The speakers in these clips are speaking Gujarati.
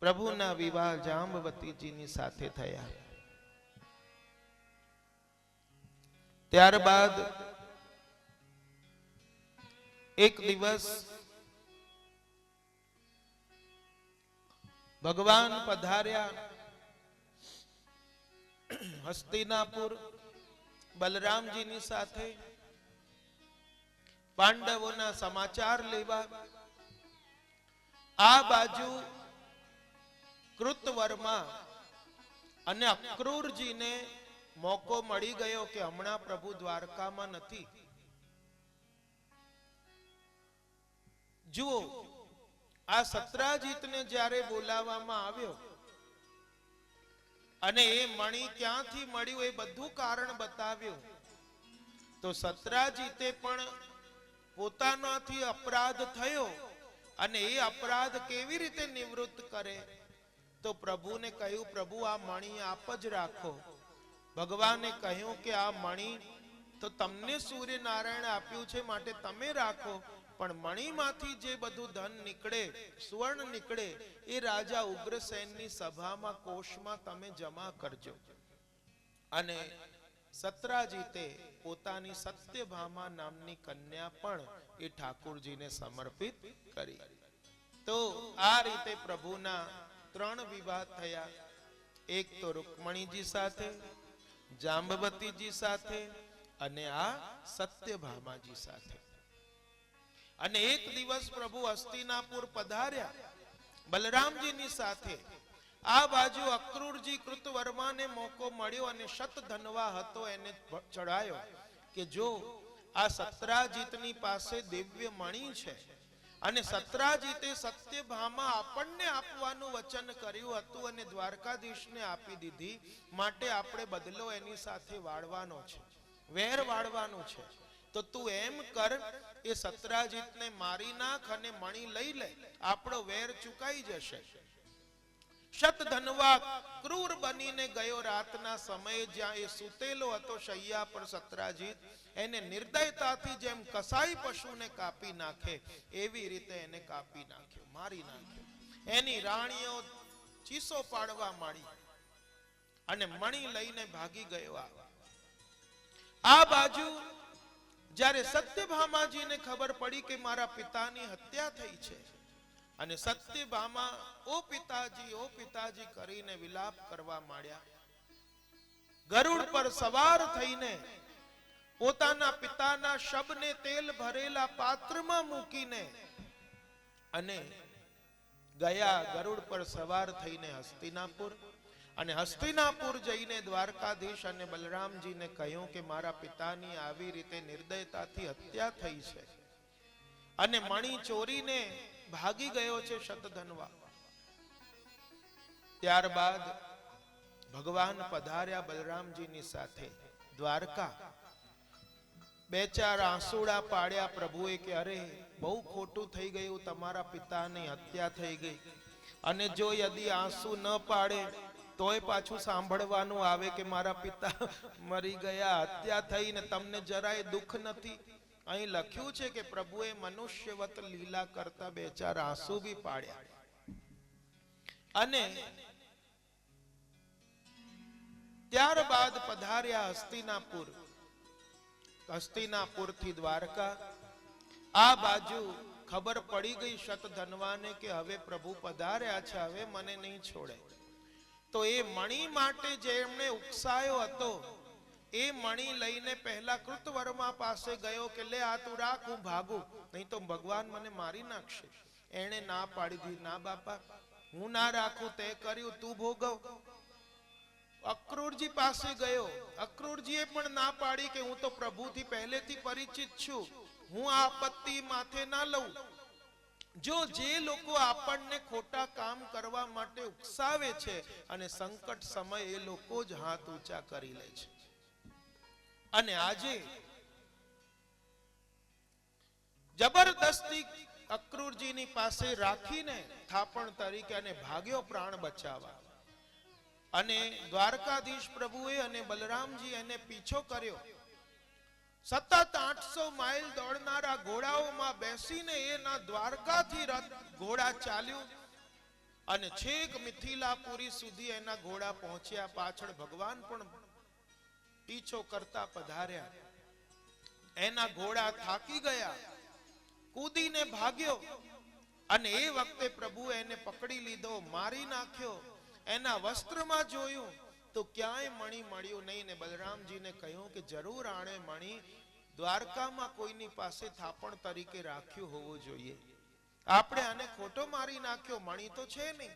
પ્રભુના વિવાહ જાંબવતીજીની સાથે થયા. ત્યારબાદ એક દિવસ ભગવાન પધાર્યા હસ્તિનાપુર બલરામજીની સાથે પાંડવોના સમાચાર લેવા. આ બાજુ કૃતવર્મા અને અક્રૂરજીને મોકો મળી ગયો કે હમણાં પ્રભુ દ્વારકામાં નથી. જુઓ, આ સત્રાજીતને જ્યારે બોલાવવામાં આવ્યો અને એ મણી ક્યાંથી મળ્યું એ બધું કારણ બતાવ્યું, તો સત્રાજીતે પણ પોતાનાથી અપરાધ થયો અને એ અપરાધ કેવી રીતે નિવૃત્ત કરે, તો પ્રભુને કહ્યું, પ્રભુ આ મણી આપ જ રાખો. ભગવાને કહ્યું કે આ મણી તો તમને સૂર્યનારાયણ આપ્યું છે, માટે તમે રાખો, પણ મણીમાંથી જે બધું ધન નીકળે, સુવર્ણ નીકળે, એ રાજા ઉગ્રસેનની સભામાં કોષમાં તમે જમા કરજો. અને સત્રાજીતે પોતાની સત્યભામા નામની કન્યા પણ એ ઠાકુરજીને સમર્પિત કરી. તો આ રીતે પ્રભુના 3 વિવાહ થયા. એક તો રૂકમણીજી સાથે, જાંબવતીજી સાથે અને આ સત્યભામાજી સાથે. અને એક દિવસ પ્રભુ હસ્તિનાપુર પધાર્યા બલરામજીની સાથે. આ બાજુ અક્રૂરજી કૃતવર્માને મોકો મળ્યો અને શતધનવા હતો એને ચડાયો કે જો આ સત્રાજીતની પાસે દિવ્ય મણી છે અને સત્રાજીતે સત્યભામા આપણને આપવાનું વચન કર્યું હતું અને દ્વારકાધીશને આપી દીધી, માટે આપણે બદલો એની સાથે વાળવાનો છે, વેર વાળવાનું છે. તો તું એમ કર, એ સત્રાજીતને મારી નાખ અને મણી લઈ લે, આપણો વેર ચુકાઈ જશે. શતધનવા ક્રૂર બનીને ગયો. રાતના સમયે જ્યાં એ સૂતેલો હતો શૈયા પર સત્રાજીત, એને નિર્દયતાથી જેમ કસાઈ પશુને કાપી નાખે એવી રીતે એને કાપી નાખ્યો, મારી નાખ્યો. એની રાણીઓ ચીસો પાડવા માંડી અને મણી લઈને ભાગી ગયો. આ બાજુ જ્યારે સત્યભામાજીને ખબર પડી કે મારા પિતાની હત્યા થઈ છે અને સત્યભામા ઓ પિતાજી કરીને વિલાપ કરવા માંડ્યા. ગરુડ પર સવાર થઈને પોતાના પિતાના શબને તેલ ભરેલા પાત્રમાં મૂકીને અને ગયા ગરુડ પર સવાર થઈને હસ્તિનાપુર. અને હસ્તિનાપુર જઈને દ્વારકાધીશ અને બલરામજીને કહ્યું કે મારા પિતાની આવી રીતે નિર્દયતાથી હત્યા થઈ છે અને મણી ચોરીને ભાગી ગયો છે શતધનવા. ત્યારબાદ ભગવાન પધાર્યા બલરામજીની સાથે દ્વારકા. 2-4 આંસુડા પાડ્યા પ્રભુએ કે અરે બહુ ખોટું થઈ ગયું, તમારા પિતાની હત્યા થઈ ગઈ. અને જો યદી આંસુ ન પાડે તોય પાછું સાંભળવાનું આવે કે મારા પિતા મરી ગયા, હત્યા થઈ, ને તમને જરાય દુઃખ નથી. અહીં લખ્યું છે કે પ્રભુએ મનુષ્યવત લીલા કરતા 2-4 આંસુ બી પાડ્યા. અને ત્યારબાદ પધાર્યા હસ્તિનાપુર. હસ્તિનાપુરથી દ્વારકા. આ બાજુ ખબર પડી ગઈ શતધનવાને કે હવે પ્રભુ પધાર્યા છે, હવે મને નહીં છોડે. તો એ મણી માટે જેમણે ઉકસાયો હતો એ મણી લઈને પહેલા કૃતવર્મા પાસે ગયો કે લે આ તું રાખ, હું ભાગું, નહીં તો ભગવાન મને મારી નાખશે. એણે ના પાડી દીધી, ના બાપા હું ના રાખું, તે કર્યું તું ભોગવ. અક્રૂરજી પાસે ગયો. અક્રૂરજીએ પણ ના પાડી કે હું તો પ્રભુથી પહેલેથી પરિચિત છું, હું આ આપત્તિ માથે ના લઉં. જો જે લોકો આપણને ખોટા કામ કરવા માટે ઉકસાવે છે અને સંકટ સમયે એ લોકો જ હાથ ઊંચા કરી લે છે. અને આજે જબરદસ્તી અક્રૂરજીની પાસે રાખીને થાપણ તરીકે અને ભાગ્યો પ્રાણ બચાવવા. અને દ્વારકાધીશ પ્રભુએ અને બલરામજી એને પીછો કર્યો. સતત 800 માઇલ દોડનારા ઘોડાઓમાં બેસીને એના દ્વારકાથી રથ ઘોડા ચાલ્યું અને છેક મિથિલાપુરી સુધી એના ઘોડા પહોંચ્યા. પાછળ ભગવાન પણ પીછો કરતા પધાર્યા. એના ઘોડા થાકી ગયા, કૂદીને ભાગ્યો અને એ વખતે પ્રભુ એને પકડી લીધો, મારી નાખ્યો. એના વસ્ત્રમાં જોયું તો ક્યાંય મણી મળ્યું નહીં ને બલરામજીને કહ્યું કે જરૂર આણે મણી દ્વારકામાં કોઈની પાસે થાપણ તરીકે રાખ્યું હોવું જોઈએ. આપણે આને ખોટો મારી નાખ્યો, મણી તો છે નહીં.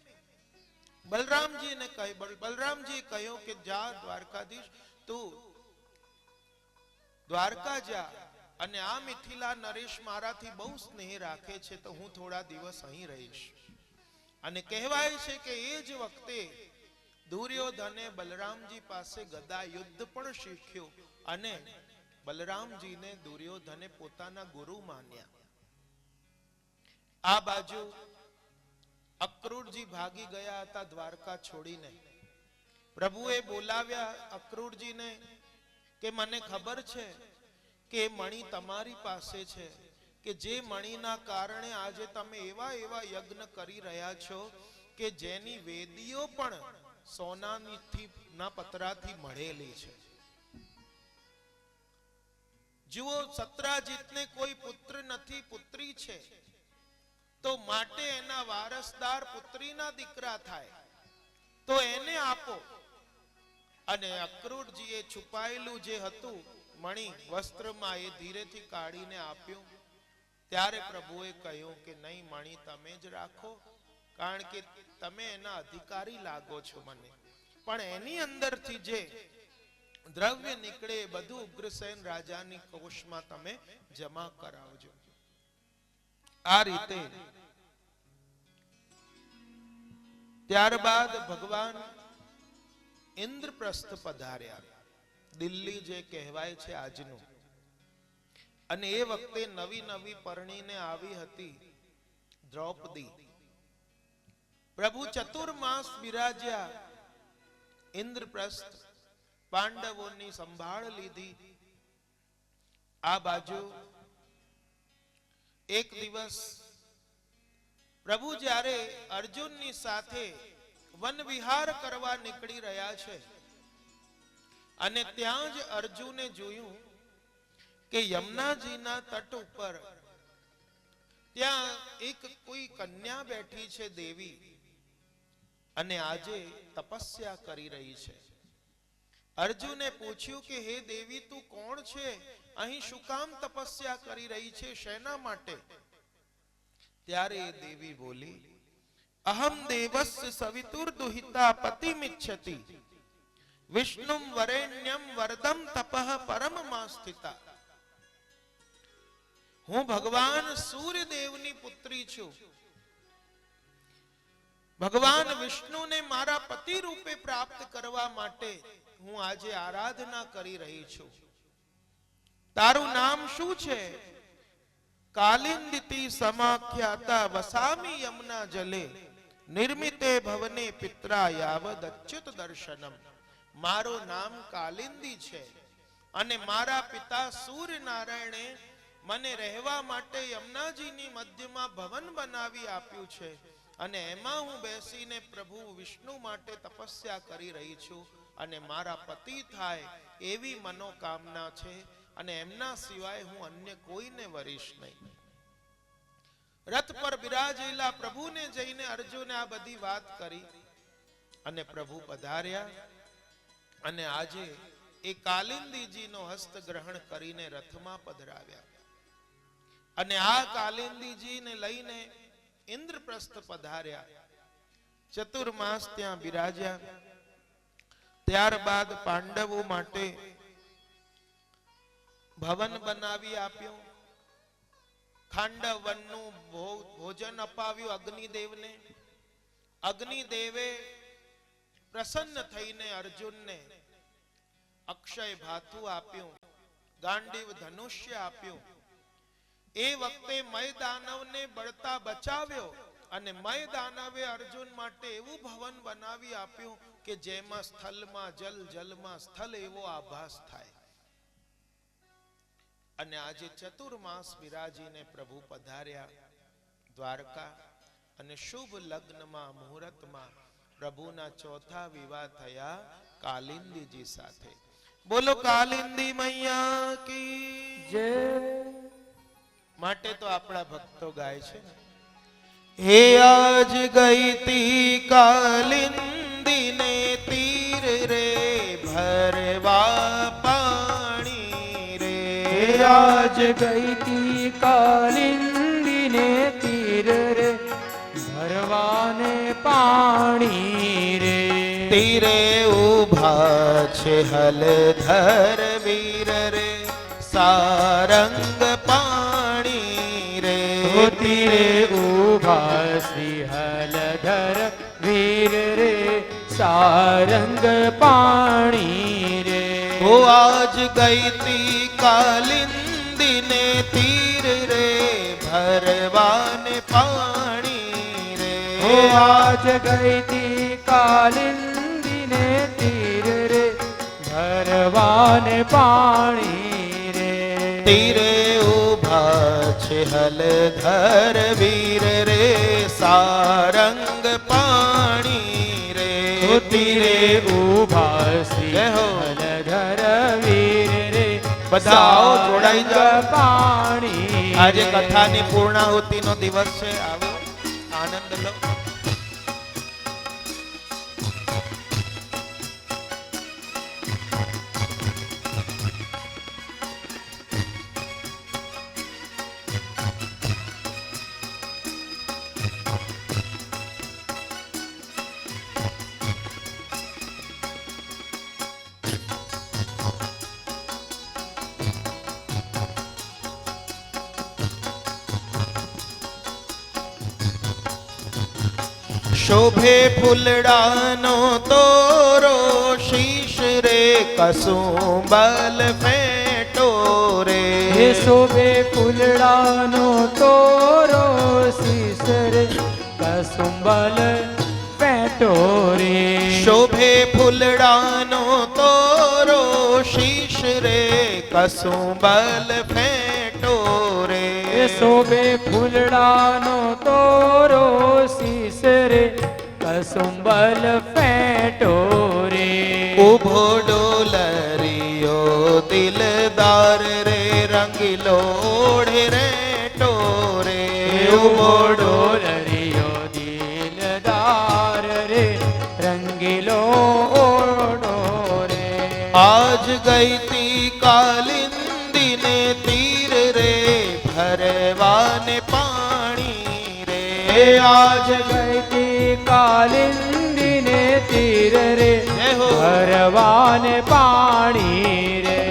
બલરામજી કહ્યું કે જા દ્વારકાધીશ, તું દ્વારકા જા અને આ મિથિલા નરેશ મારાથી બહુ સ્નેહ રાખે છે તો હું થોડા દિવસ અહીં રહીશ. અને કહેવાય છે કે એ જ વખતે દુર્યોધને બલરામજી પાસે ગદા યુદ્ધ પણ શીખ્યું અને બલરામજીને દુર્યોધને પોતાના ગુરુ માન્યા. આ બાજુ અક્રૂરજી ભાગી ગયા હતા દ્વારકા છોડીને. પ્રભુએ બોલાવ્યા અક્રૂરજીને કે મને ખબર છે કે મણી તમારી પાસે છે, કે જે મણીના કારણે આજે તમે એવા એવા યજ્ઞ કરી રહ્યા છો કે જેની વેદીઓ પણ સોનાના પતરાથી મળેલી છે. જુઓ, સત્રાજીતને કોઈ પુત્ર નથી, પુત્રી છે, તો માટે એના વારસદાર પુત્રીના દીકરા થાય તો એને આપો. અને અક્રૂરજીએ છુપાયેલું જે હતું મણી વસ્ત્રમાં એ ધીરેથી કાઢીને આપ્યું. ત્યારે પ્રભુએ કહ્યું કે નહીં, મણી તમે જ રાખો, કારણ કે તમે એના અધિકારી લાગો છો મને. પણ એની અંદરથી જે દ્રવ્ય નીકળે એ બધું ઉગ્રસેન રાજાની કોષમાં તમે જમા કરાવજો. આ રીતે ત્યારબાદ ભગવાન ઇન્દ્રપ્રસ્થ પધાર્યા, દિલ્હી જે કહેવાય છે આજનું. અને એ વખતે નવી નવી પરણીને આવી હતી દ્રૌપદી. પ્રભુ ચતુર્માસ બિરાજ્યા ઇન્દ્રપ્રસ્થ, પાંડવોની સંભાળ લીધી. આ બાજુ એક દિવસ પ્રભુ જ્યારે અર્જુનની સાથે વન વિહાર કરવા નીકળી રહ્યા છે અને ત્યાં જ અર્જુને જોયું કે યમુનાજીના તટ ઉપર ત્યાં એક કોઈ કન્યા બેઠી છે દેવી, અને આજે તપસ્યા કરી રહી છે. અર્જુને પૂછ્યું કે હે દેવી, તું કોણ છે? અહીં શું કામ તપસ્યા કરી રહી છે? શેના માટે? ત્યારે એ દેવી બોલી, અહમ દેવસ્ય સવિતુર દુહિતા પતિમિચ્છતિ વિષ્ણુમ વરેણ્યમ વરદમ તપઃ પરમમાં સ્થિતા. હું ભગવાન સૂર્યદેવની પુત્રી છું. ભગવાન વિષ્ણુને મારા પતિ રૂપે પ્રાપ્ત કરવા માટે હું આજે આરાધના કરી રહી છું. તારું નામ શું છે? કાલિંદિતિ સમાખ્યાતા વસામી યમુના જલે નિર્મિતે ભવને પિત્રા યાવદ અચ્યુત દર્શનમ. મારું નામ કાલિંદી છે અને મારા પિતા સૂર્યનારાયણે મને રહેવા માટે યમુનાજીની મધ્યમાં ભવન બનાવી આપ્યું છે અને એમાં હું બેસીને પ્રભુ વિષ્ણુ માટે તપસ્યા કરી રહી છું અને મારા પતિ થાય એવી મનોકામના છે અને એમના સિવાય હું અન્ય કોઈને વરીશ નહીં. રથ પર બિરાજેલા પ્રભુને જઈને અર્જુને આ બધી વાત કરી અને પ્રભુ પધાર્યા અને આજે એ કાલિંદીજીનો હસ્ત ગ્રહણ કરીને રથમાં પધરાવ્યા. અને આ કાલિંદીજીને લઈને ઇન્દ્રપ્રસ્થ પધાર્યા. ચતુર્માસ ત્યાં બિરાજ્યા. ત્યારબાદ પાંડવો માટે ભવન બનાવી આપ્યું. ખાંડવ વનનું ભોજન અપાવ્યું અગ્નિદેવને. અગ્નિદેવે પ્રસન્ન થઈને અર્જુનને અક્ષય ભાથુ આપ્યું, ગાંડીવ ધનુષ્ય આપ્યું. એ વખતે મય દાનવને બળતા બચાવ્યો અને મય દાનવે અર્જુન માટે એવું ભવન બનાવી આપ્યું કે જેમાં સ્થળમાં જલ, જલમાં સ્થળ એવો આભાસ થાય. અને આજે ચતુર્માસ બિરાજીને પ્રભુ પધાર્યા દ્વારકા અને શુભ લગ્નમાં મુહૂર્તમાં પ્રભુના ચોથા વિવાહ થયા કાલિંદીજી સાથે. બોલો કાલિંદી મૈયા કી જય. માટે તો આપણા ભક્તો ગાય છે, હે આજ ગઈ તી કાલિંદી ને તીર રે ભરવા પાણી રે. આજ ગઈ તી કાલિંદી ને તીર રે ભરવાને પાણી રે. તીરે ઉભા છે હલધર વીર રે સારંગ પાણી રે. તીરે ઉભા શ્રી હલધર વીર રે સારંગ પાણી રે. ઓ આજ ગઈ તી કાલિંદી ને તીર રે ભરવાને પાણી રે. આજ ગઈ તી કાલિંદી ને તીર રે ભરવાને પાણી રે. તીરે ઉભા છે હલધર વીર રે સારંગ પાણી રે. તીરે ઉભા શ્રી હલધર વીર રે બધા આવો જોડાઈ જાઓ. પાણી. આજે કથાની પૂર્ણાહુતિનો દિવસ છે, આવો આનંદ લો. શોભે ફૂલડાનો તોરો શીશ રે કસુંબલ ફેટો રે. શોભે ફૂલડાનો તોરો શીશ રે કસુંબલ પેટો રે. શોભે ફૂલડાનો તોરો શીશ રે કસુંબલ ફેટો રે. શોભે ફૂલડાનો તોરો શીશ રે કસુંબલ ફેટો રે. ઉભો ડોલરિયો દિલદાર રે રંગીલો ઓઢે રેટો રે. ઉભો ડોલરિયો દિલદાર રે રંગીલો ઓઢો રે. આજ ગઈ તી કાલિંદી ને તીર રે ભરવાને પાણી રે. આજ ગઈ તી કાલિંદી ને તીર રે ભરવાને પાણી રે.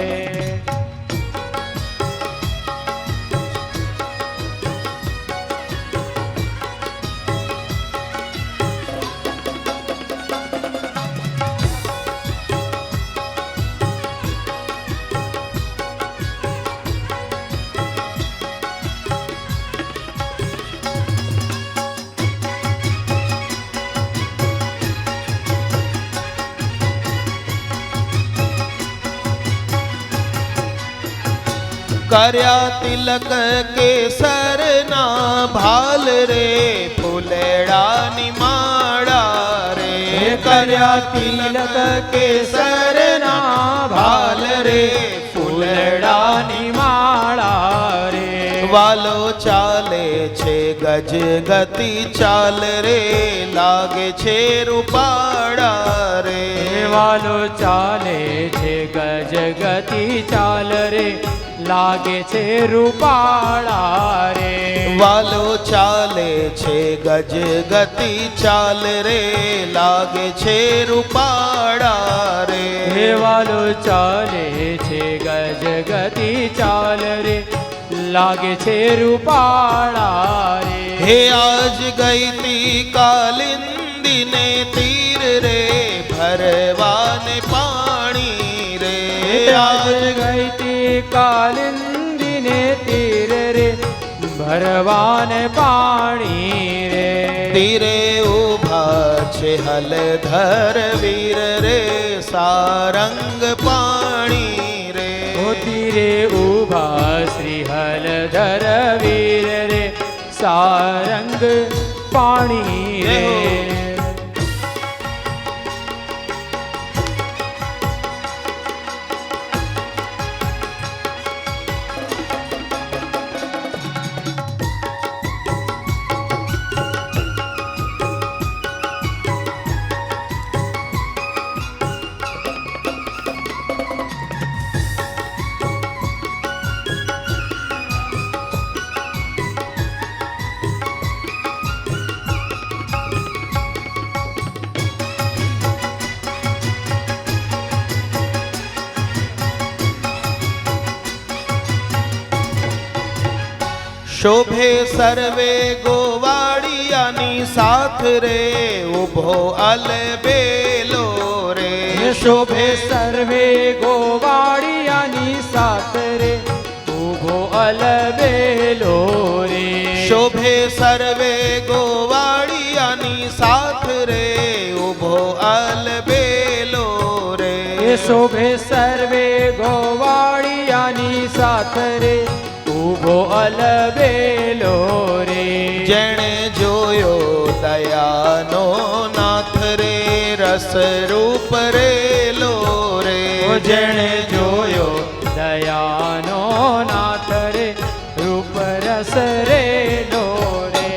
કર્યા તિલક કેસરના ભાલ રે ફૂલેડાની માળા રે. કર્યા તિલક કેસરના ભાલ રે ફૂલેડાની માળા રે. વાલો ચાલે છે ગજ ગતિ ચાલ રે લાગે છે રૂપાળા રે. વાલો ચાલે છે ગજ ગતિ ચાલ રે લાગે છે રૂપાળા રે. વાલો ચાલે છે ગજ ગતિ ચાલ રે લાગે છે રૂપાળા રે. વાલો ચાલે છે ગજ ગતિ ચાલ રે લાગે છે રૂપાળા રે. હે આજ ગઈ તી કાલિંદી ને તીર રે ભરવાને પાણી રે. આજ ગઈ તી કાલિંદી ને તીર રે ભરવાને પાણી રે. તીરે ઉભા છે હલધર વીર રે સારંગ પાણી રે. તીરે ઉભા શ્રી હલધર વીર રે સારંગ પાણી રે શોભે સર્વે ગોવાળિયાની સાથ રે ઉભો અલબેલો રે શોભે સર્વે ગોવાળિયાની સાથ રે ઉભો અલબેલો રે શોભે સર્વે ગોવાળિયાની સાથ રે ઉભો અલબેલો રે શોભે સર્વે ગોવાળિયાની સાથ રે ઉભો અલબેલો રે જેણે જોયો દયાનો નાથ રે રસ રૂપ રેલો રે જેણે જોયો દયાનો નાથ રે રૂપ રસ રેલો રે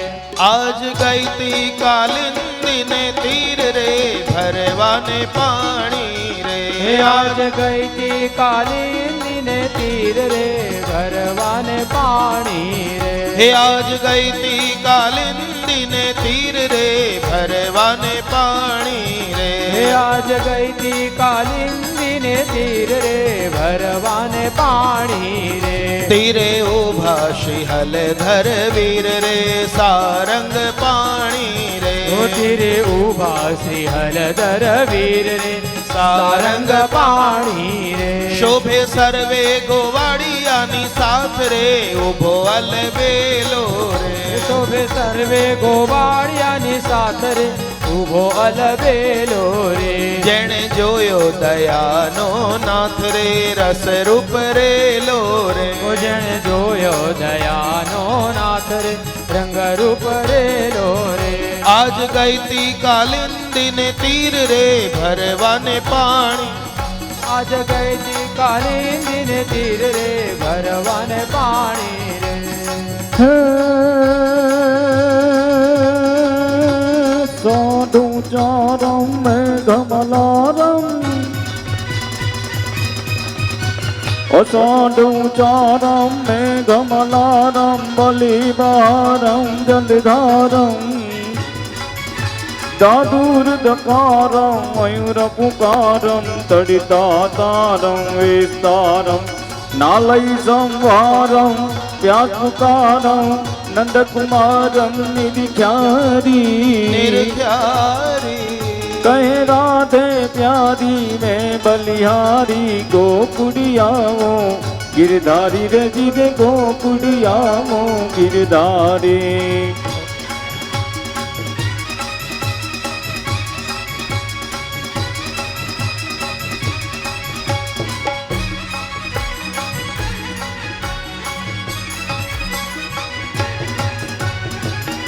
આજ ગઈતી કાલિંદીને તીર રે ભરવાને પાણી રે આજ ગઈતી કાલિંદીને તીર રે ભરવાને પાણી રે હે આજ ગઈતી કાલિંદીને તીર રે ભરવાને પાણી રે હે આજ ગઈતી કાલિંદીને તીર રે ભરવાને પાણી રે તીરે ઉભા શ્રી હલધર વીર રે સારંગ પાણી રે તીરે ઉભા શ્રી હલધર વીર રે સારંગ પાણી રે શોભે સર્વે ગોવાળિયાની સાથ રે ઉભો અલબેલો રે શોભે સર્વે ગોવાળિયાની સાથ રે ઉભો અલબેલો રે જેણે જોયો દયાનો નાથ રે રસ રૂપ રેલો રે જેણે જોયો દયાનો નાથ રે રંગ રૂપ રેલો રે આજ ગઈતી કાલિંદીને તીર રે ભરવાને પાણી આજ ગઈતી કાલિંદીને તીર રે ભરવાને પાણી રે સાધુ ચારમ મેઘમલારમ અસાધુ ચારમ મેઘમલારમ બલિબારમ જલધારમ દાદુર્દકારમ મયુરપુકારમ તડિતાતારમ વિસ્તારમ નાલય સંવારમ વ્યાસુકારમ નંદકુમારમ નિર્ખ્યારી કહે રાધે પ્યારી મેં બલિહારી ગોકુડિયાઓ गिरधारी रे जिरे गोकुड़ियामो गिरधारी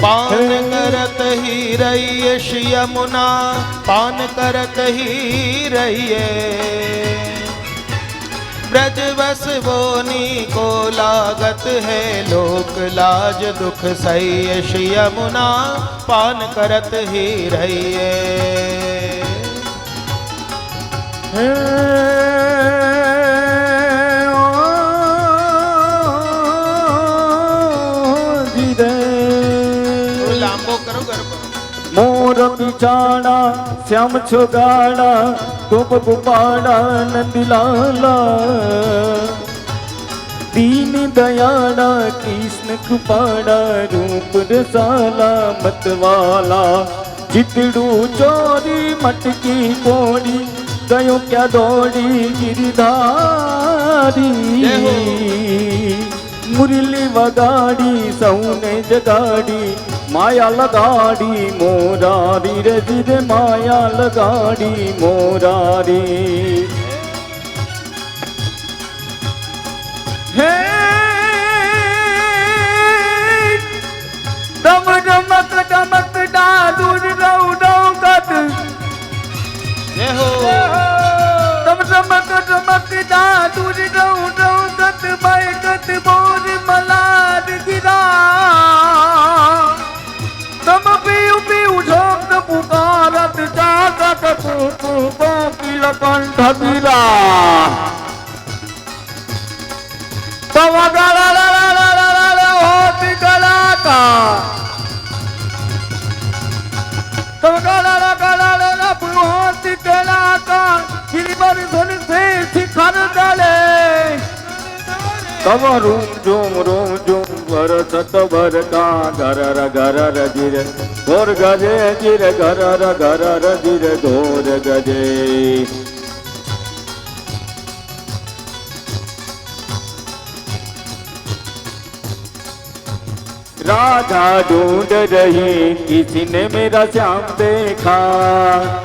पान करत ही रहिए यमुना पान करत ही रहिए ब्रज बस बोनी को लागत है लोक लाज दुख सही यमुना पान करत ही रहिए मोर पिछाड़ा श्याम छुगाड़ा गोप गोपाड़ा नंदलाला दीन दयाड़ा कृष्ण कृपाड़ा रूप रसाला मतवाला जितड़ू चोरी मटकी कोड़ी गयो क्या दौड़ी गिरधारी मुरली वगाड़ी सौने जगाड़ी माया लगाड़ी मोरारी रे जिरे माया लगाड़ी मोरारी हे डम डम डम રૂપુ કોકિલ કંઠ પીલા તવ ગળા હોતી કલાકાર તવ ગળા હોતી કલાકાર ગિરિબર ધન સે શિખર દલે તવ રૂમ ઝુમ ભરત ભર કા ઘર જીર ઘોર ગજે જીર ઘર જીર ઘોર ગજે राधा ढूंढ रही किसी ने मेरा श्याम देखा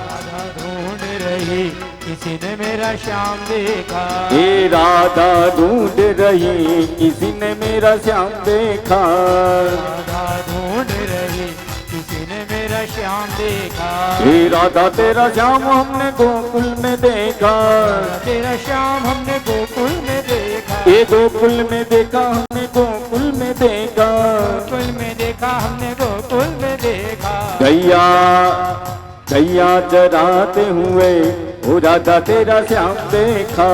राधा ढूंढ रही किसी ने मेरा श्याम देखा हे राधा ढूंढ रही किसी ने मेरा श्याम देखा राधा ढूंढ रही किसी ने मेरा श्याम देखा हे राधा तेरा श्याम हमने गोकुल में देखा तेरा श्याम हमने गोकुल में देखा ये गोकुल में देखा हमने गोकुल में देखा गोकुल में देखा हमने गोकुल में देखा गैया गैया चराते हुए ओ राधा तेरा श्याम देखा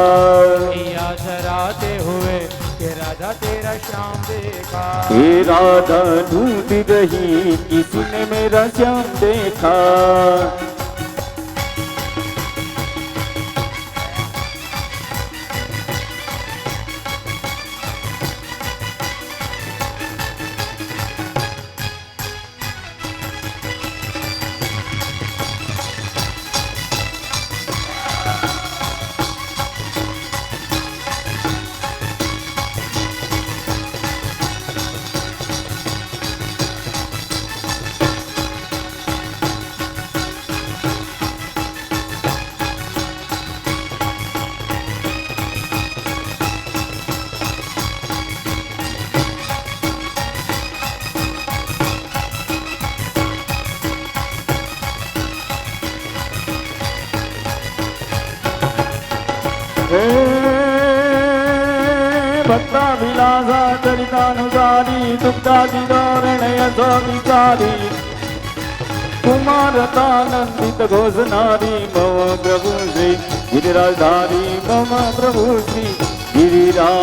गैया चराते हुए कि राधा तेरा श्याम देखा हे राधा ढूंढ रही किसी ने मेरा श्याम देखा भक्ता विलासा चरितानुसारी दुग्धादि धोरणय स्वामिचारी कुमारतानंदित घोष नारी मम प्रभु श्री गिरिराजधारी मम प्रभु श्री गिरिराजधारी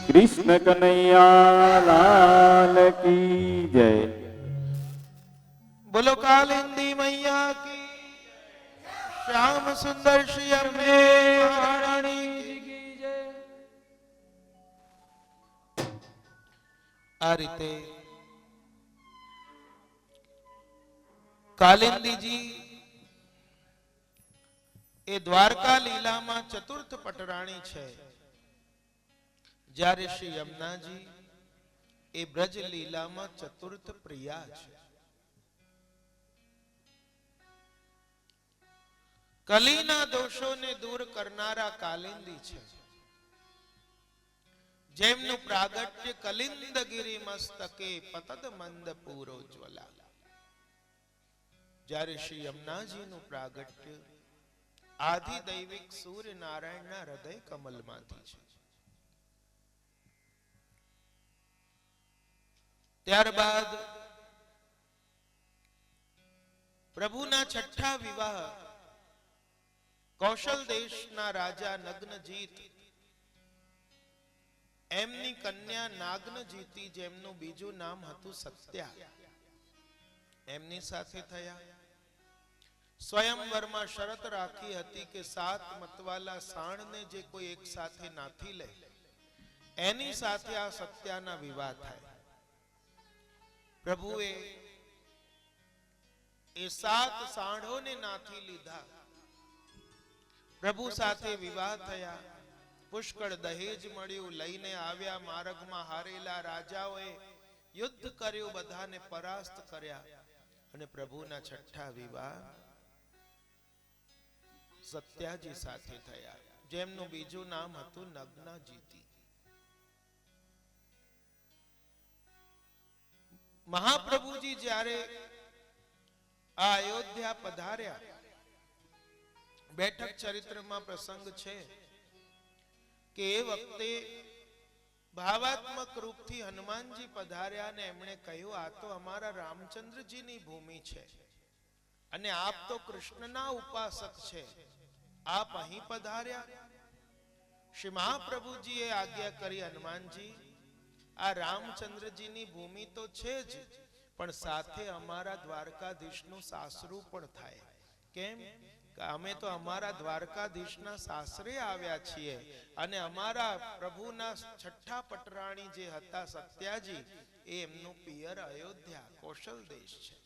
कृष्ण कन्हैया लाल की जय। बोलो कालिंदी मैया की, श्याम सुंदर श्री अम्बे महारानी की जय। आ रीते कालिंदीजी એ દ્વારકા લીલામાં ચતુર્થ પટરાણી છે, જ્યારે શ્રી યમુનાજી એ બ્રજ લીલામાં ચતુર્થ પ્રિયા છે। કલીના દોષોને દૂર કરનારા કાલિંદી છે, જેમનું પ્રાગટ્ય કલિંદગીરી મસ્તકે પતદ મંદ પૂરોજ્વલા। જ્યારે શ્રી યમુનાજીનું પ્રાગટ્ય આદિ દૈવિક સૂર્ય નારાયણના હૃદય કમલમાંથી છે। ત્યારબાદ પ્રભુના છઠ્ઠા વિવાહ કૌશલ દેશના રાજા નગ્નજીત એમની કન્યા નાગ્નજીતી, જેમનું બીજું નામ હતું સત્યા, એમની સાથે થયા। સ્વયંવરમાં શરત રાખી હતી કે 7 मतवाला સાણને જે કોઈ એક સાથે નાથી લે એની સાથે આ સત્યાના વિવાહ થાય। પ્રભુએ એ 7 સાણોને નાથી લીધા, પ્રભુ સાથે વિવાહ થયા। પુષ્કળ દહેજ મળ્યું, લઈને આવ્યા। માર્ગમાં હારેલા રાજાઓએ યુદ્ધ કર્યું, બધાને પરાસ્ત કર્યા, અને પ્રભુના છઠ્ઠા વિવાહ સત્યાજી સાથે થયા, જેમનું બીજું નામ હતું નગ્નજીતી। મહાપ્રભુજી જ્યારે આ અયોધ્યા પધાર્યા, બેઠક ચરિત્રમાં પ્રસંગ છે કે એ વખતે ભાવાત્મક રૂપથી હનુમાનજી પધાર્યા ને એમણે કહ્યું, આ તો અમારા રામચંદ્રજીની ભૂમિ છે, અને આપ તો કૃષ્ણના ઉપાસક છે, આપ અહીં પધાર્યા. શ્રી મહાપ્રભુજીએ આજ્ઞા કરી, હનુમાનજી આ રામચંદ્રજીની ભૂમિ તો છે જ, પણ સાથે અમારા દ્વારકાધીશનું સાસરું પણ થાય. કેમ? અમે તો અમારા દ્વારકાધીશના સાસરે આવ્યા છીએ અને અમારા પ્રભુના છઠ્ઠા પટરાણી જે હતા સત્યાજી, એ એમનું પિયર અયોધ્યા કૌશલ દેશ છે.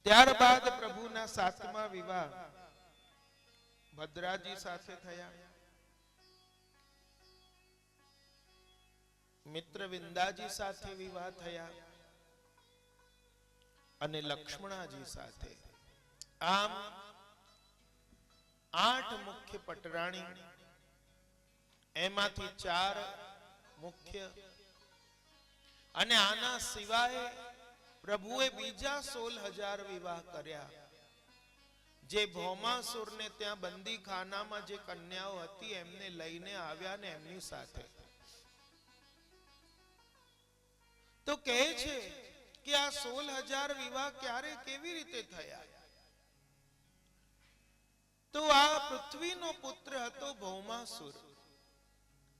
ત્યારબાદ પ્રભુના સાતમા વિવાહ ભદ્રાજી સાથે થયા. મિત્ર વિંદાજી સાથે વિવાહ થયા અને લક્ષ્મણાજી સાથે. આમ 8 મુખ્ય પટરાણી, એમાંથી 4 મુખ્ય, અને આના સિવાય પ્રભુએ બીજા 16,000 વિવાહ કર્યા. જે ભૌમાસુરને ત્યાં બંદી ખાનામાં જે કન્યાઓ હતી એમને લઈને આવ્યા ને એમની સાથે. તો કહે છે કે આ 16,000 વિવાહ ક્યારે કેવી રીતે થયા? તો આ પૃથ્વીનો પુત્ર હતો ભૌમાસુર,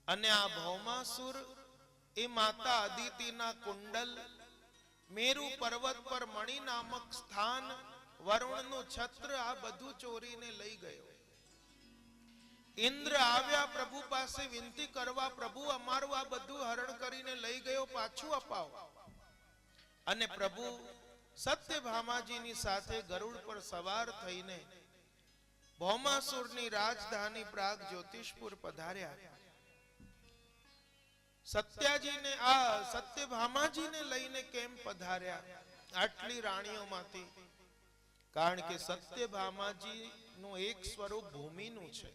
અને આ ભૌમાસુર એ માતા અદિતિના કુંડલ, મેરુ પર્વત પર મણિ નામક સ્થાન, વરુણનું છત્ર, આ બધું ચોરીને લઈ ગયો. ઇન્દ્ર આવ્યા પ્રભુ પાસે વિનંતી કરવા, પ્રભુ અમારું આ બધું હરણ કરીને લઈ ગયો, પાછું અપાવો. અને પ્રભુ સત્યભામાજીની સાથે ગરુડ પર સવાર થઈને ભૌમાસુરની રાજધાની પ્રાગ જ્યોતિષપુર પધાર્યા. સત્યાજીને સત્યભામાજીને લઈને કેમ પધાર્યા આટલી રાણીઓમાંથી? કારણ કે સત્યભામાજીનું એક સ્વરૂપ ભૂમિનું છે,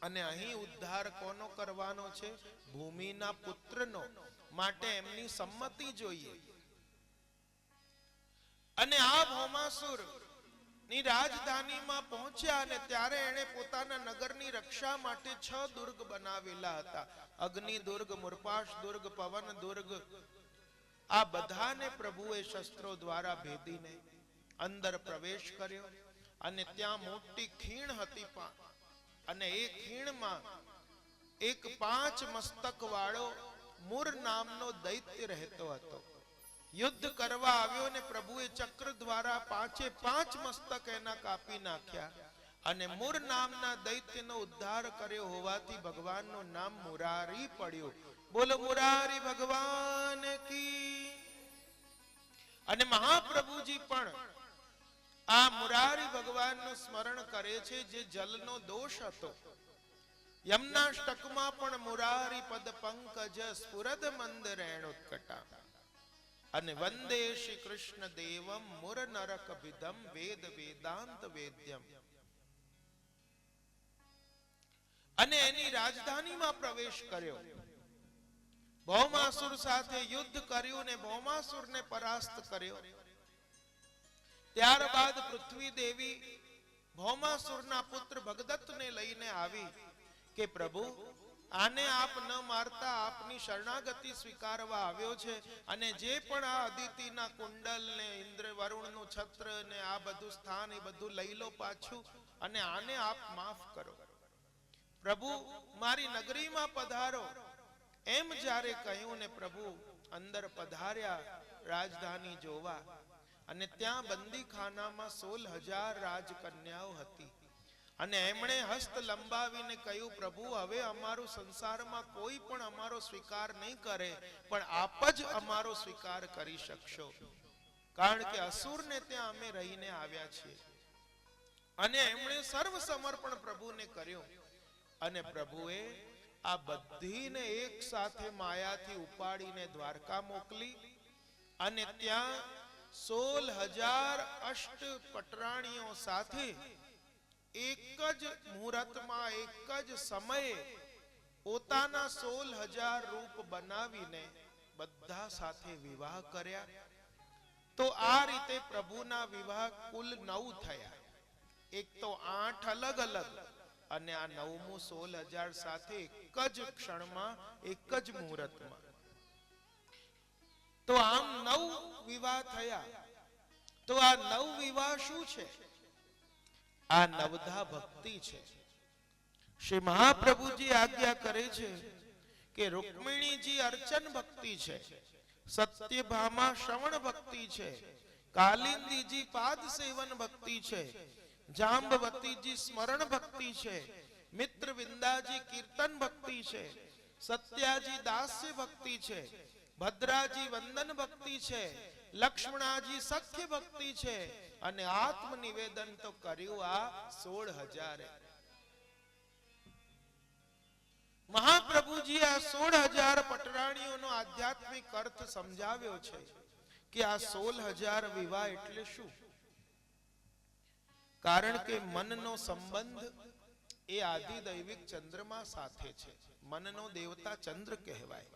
અને અહીં ઉદ્ધાર કોનો કરવાનો છે? ભૂમિના પુત્રનો. માટે એમની સંમતિ જોઈએ. અને આ ભૌમાસુર ની રાજધાનીમાં પહોંચ્યા અને ત્યારે એણે પોતાના નગરની રક્ષા માટે 6 દુર્ગ બનાવેલા હતા. અગ્નિ દુર્ગ, મુરપાશ દુર્ગ, પવન દુર્ગ. આ બધાને પ્રભુએ શસ્ત્રો દ્વારા ભેદીને અંદર પ્રવેશ કર્યો. અને ત્યાં મોટી ખીણ હતી, અને એ ખીણમાં એક 5 મસ્તક વાળો મુર નામનો દૈત્ય રહેતો હતો. યુદ્ધ કરવા આવ્યો ને પ્રભુએ ચક્ર દ્વારા 5 મસ્તક એના કાપી નાખ્યા, અને મુર નામના દૈત્યનો ઉદ્ધાર કર્યો હોવાથી ભગવાનનું નામ મુરારી પડ્યું. બોલો મુરારી ભગવાન કી. અને મહાપ્રભુજી પણ આ મુરારી ભગવાનનું સ્મરણ કરે છે, જે જલનો દોષ હતો. યમનાષ્ટકમાં પણ મુરારી પદ પંકજ સ્ફુરદ મંદ રેણુત્કટા, અને વંદે શ્રી કૃષ્ણ દેવમ મુર નરક વિદમ વેદ વેદાંત વેદ્યમ. અને એની રાજધાનીમાં પ્રવેશ કર્યો. ભૌમાસુર સાથે યુદ્ધ કર્યું ને ભૌમાસુરને પરાસ્ત કર્યો. ત્યારબાદ પૃથ્વી દેવી ભૌમાસુરના પુત્ર ભગદત્તને લઈને આવી કે પ્રભુ, આને આપ ન મારતા આપની શરણાગતિ સ્વીકારવા આવ્યો છે, અને જે પણ આ અદિતિના કુંડલ ને ઇન્દ્ર વરુણનું છત્ર ને આ બધું સ્થાન એ બધું લઈ લો પાછું, અને આને આપ માફ કરો. પ્રભુ મારી નગરીમાં પધારો. એમ જ્યારે કહ્યું ને પ્રભુ અંદર પધાર્યા રાજધાની જોવા, અને ત્યાં બંદીખાનામાં 16,000 રાજકન્યાઓ હતી. અને એમણે હસ્ત લંબાવીને કહ્યું, પ્રભુ હવે અમારું સંસારમાં કોઈ પણ અમારો સ્વીકાર નહીં કરે, પણ આપ જ અમારો સ્વીકાર કરી શકશો, કારણ કે અસુરને ત્યાં અમે રહીને આવ્યા છીએ. અને એમણે સર્વ સમર્પણ પ્રભુને કર્યું. અને પ્રભુએ આ બધીને એક સાથે માયાથી ઉપાડીને દ્વારકા મોકલી, અને ત્યાં 16,000 અષ્ટ પટરાણીઓ સાથે એક જ મુહૂર્તમાં એક જ સમયે પોતાના 16,000 રૂપ બનાવીને બધા સાથે વિવાહ કર્યા. તો આ રીતે પ્રભુના વિવાહ કુલ 9 થયા. એક તો 8 અલગ અલગ, અને આ 9મું 16,000 સાથે એક જ ક્ષણમાં એક જ મુહૂર્તમાં. તો આમ 9 વિવાહ થયા. તો આ નવ વિવાહ શું છે? આ નવધા ભક્તિ છે. શ્રી મહાપ્રભુજી આજ્ઞા કરે છે કે રૂક્મિણીજી અર્ચન ભક્તિ છે, સત્યભામા શ્રવણ ભક્તિ છે, કાલિંદીજી પાદ સેવન ભક્તિ છે, જાંબવતીજી સ્મરણ ભક્તિ છે, મિત્ર વિંદાજી કીર્તન ભક્તિ છે, સત્યાજી દાસ્ય ભક્તિ છે, ભદ્રાજી વંદન ભક્તિ છે, લક્ષ્મણાજી સખ્ય ભક્તિ છે, અને આત્મનિવેદન તો કર્યું આ 16,000. મહાપ્રભુજી આ 16,000 પટરાણીઓનો આધ્યાત્મિક અર્થ સમજાવ્યો છે કે આ 16,000 વિવાહ એટલે શું? કારણ કે મનનો સંબંધ એ આદિદૈવિક ચંદ્રમા સાથે છે. મનનો દેવતા ચંદ્ર કહેવાય.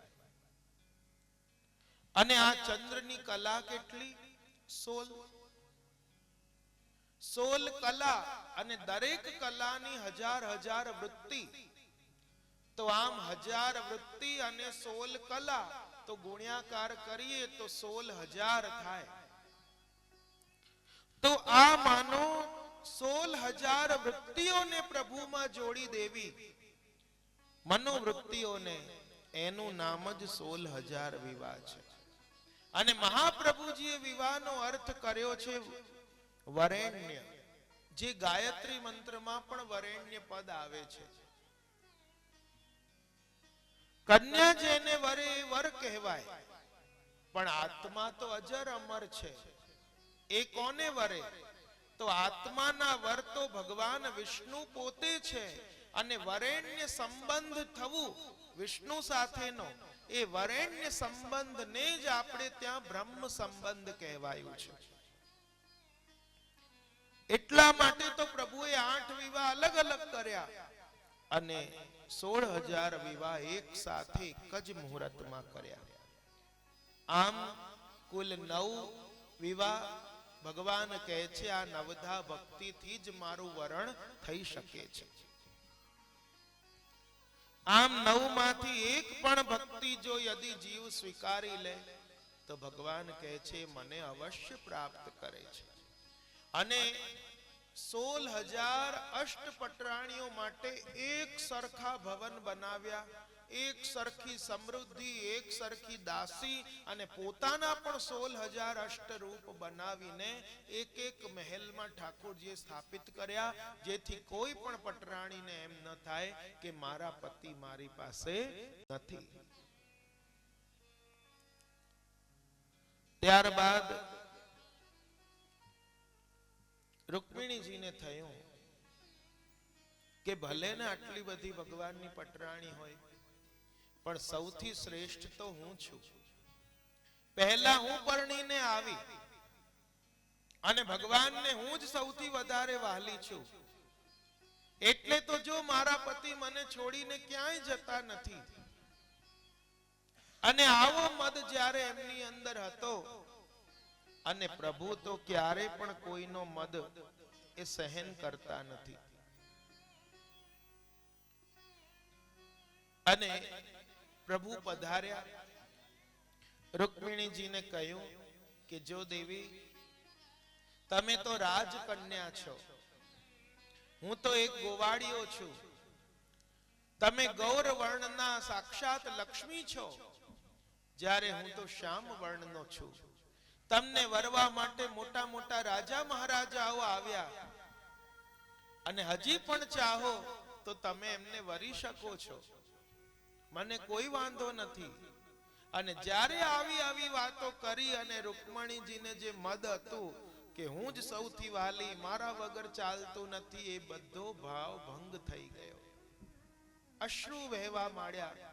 અને આ ચંદ્રની કલા કેટલી? 16 કલા, અને દરેક કલાની 1000 વૃત્તિ. તો આમ 1000 વૃત્તિ અને 16 કલા તો ગુણ્યાકાર કરીએ તો 16,000 થાય. તો આ માનો 16,000 વૃત્તિઓને પ્રભુમાં જોડી દેવી, મનોવૃત્તિઓને, એનું નામ જ 16,000 વિવાહ છે. અને મહાપ્રભુજીએ વિવાહનો અર્થ કર્યો છે વરેણ્ય, જે ગાયત્રી મંત્રમાં પણ વરેણ્ય પદ આવે છે. કન્યા જેને વરે એ વર કહેવાય, પણ આત્મા તો અજર અમર છે. એ કોને વરે? તો આત્માના વર તો ભગવાન વિષ્ણુ પોતે છે. અને વરેણ્ય સંબંધ થવું વિષ્ણુ સાથેનો, એ વરેણ્ય સંબંધને જ આપણે ત્યાં બ્રહ્મ સંબંધ કહેવાયું છે. એટલા માટે તો પ્રભુએ 8 વિવાહ અલગ અલગ કર્યા અને 16,000 વિવાહ એક સાથે એક જ મુહૂર્તમાં કર્યા. આમ કુલ 9 વિવાહ ભગવાન કહે છે આ નવધા ભક્તિથી જ મારું વરણ થઈ શકે છે. આમ 9 માંથી એક પણ ભક્તિ જો યદિ જીવ સ્વીકારી લે તો ભગવાન કહે છે મને અવશ્ય પ્રાપ્ત કરે છે. અને 16,000 અષ્ટપટરાણીઓ માટે એક સરખા ભવન બનાવ્યા, એક સરખી સમૃદ્ધિ, એક સરખી દાસી, અને પોતાના પણ 16,000 અષ્ટરૂપ બનાવીને એક એક મહેલમાં ઠાકોરજીએ સ્થાપિત કર્યા, જેથી કોઈ પણ પટરાણીને એમ ન થાય કે મારા પતિ મારી પાસે નથી. ત્યારબાદ રૂક્મિણીજીને થયું કે ભલે ને આટલી બધી ભગવાનની પટરાણી હોય, પણ સૌથી શ્રેષ્ઠ તો હું છું. પહેલા હું પરણીને આવી અને ભગવાનને હું જ સૌથી વધારે વહાલી છું. એટલે તો જો મારા પતિ મને છોડીને ક્યાંય જતા નથી. અને આવો મદ જ્યારે એમની અંદર હતો, અને પ્રભુ તો ક્યારે પણ કોઈનો મદ એ સહન કરતા નથી. અને પ્રભુ પધાર્યા, રૂક્મિણીજીને કહ્યું કે જો દેવી તમે તો રાજકન્યા છો, હું તો એક ગોવાળિયો છું. તમે ગૌર વર્ણના સાક્ષાત લક્ષ્મી છો, જ્યારે હું તો શ્યામ વર્ણનો છું. તમને વરવા માટે મોટા મોટા રાજા મહારાજાઓ આવ્યા, અને હજી પણ ચાહો તો તમે એમને વરી શકો છો, મને કોઈ વાંધો નથી. અને જ્યારે આવી વાતો કરી અને રૂક્મિણીજીને જે મદ હતું કે હું જ સૌથી વાલી, મારા વગર ચાલતું નથી, એ બધો ભાવ ભંગ થઈ ગયો. અશ્રુ વહેવા માંડ્યા,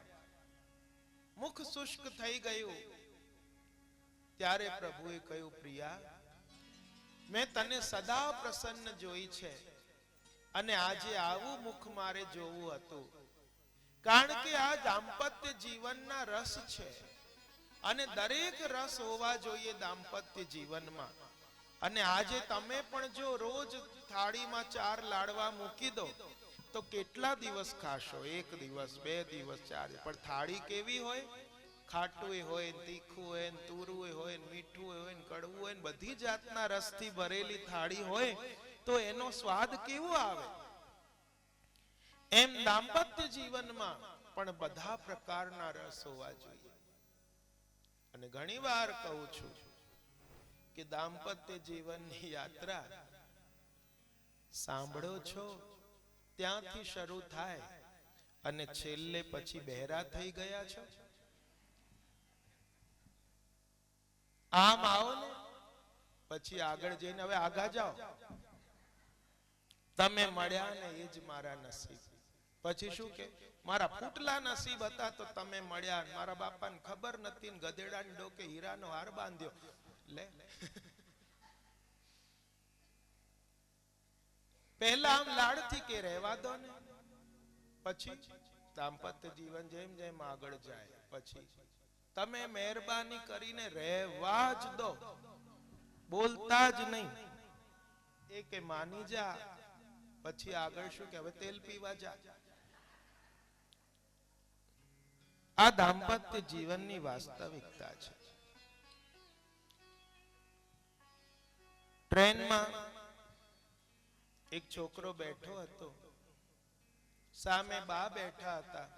મુખ શુષ્ક થઈ ગયું. ત્યારે પ્રભુએ કહ્યું પ્રિયા, મેં તને સદા પ્રસન્ન જોઈ છે, અને આજે આવું મુખ મારે જોવું હતું. કારણ કે આ દાંપત્ય જીવનના રસ છે, અને દરેક રસ હોવા જોઈએ દાંપત્ય જીવનમાં. અને આજે તમે પણ જો રોજ થાળીમાં 4 લાડવા મૂકી દો તો કેટલા દિવસ ખાશો? 1 દિવસ, 2 દિવસ, 4. પણ થાળી કેવી હોય? ખાટું હોય ને તીખું હોય ને તુરું હોય ને મીઠું હોય ને કડવું હોય ને બધી જાતના રસથી ભરેલી થાળી હોય તો એનો સ્વાદ કેવો આવે? એમ દાંપત્ય જીવનમાં પણ બધા પ્રકારના રસ હોવા જોઈએ. અને ઘણી વાર કહું છું કે દાંપત્ય જીવનની યાત્રા સાંભળો છો ત્યાંથી શરૂ થાય અને છેલ્લે પછી બહેરા થઈ ગયા છો. આમ આવો ને પછી આગળ જઈને હવે આગા જાઓ. તમે મળ્યા ને એ જ મારા નસીબ. પછી શું કે મારા ફૂટલા નસીબ હતા તો તમે મળ્યા, મારા બાપાને ખબર નથી ને ગધેડાને ડોકે હીરાનો હાર બાંધ્યો. લે પહેલા આમ લાડથી કે રહેવા દો ને, પછી દાંપત્ય જીવન જેમ જેમ આગળ જાય પછી તમે મહેરબાની કરીને રહેવા જ દો, બોલતા જ નહીં. એ કે માની જા, પછી આગળ શું કે હવે તેલ પીવા જા. આ દાંપત્ય જીવનની વાસ્તવિકતા છે. ટ્રેનમાં એક છોકરો બેઠો હતો, સામે બા બેઠા હતા.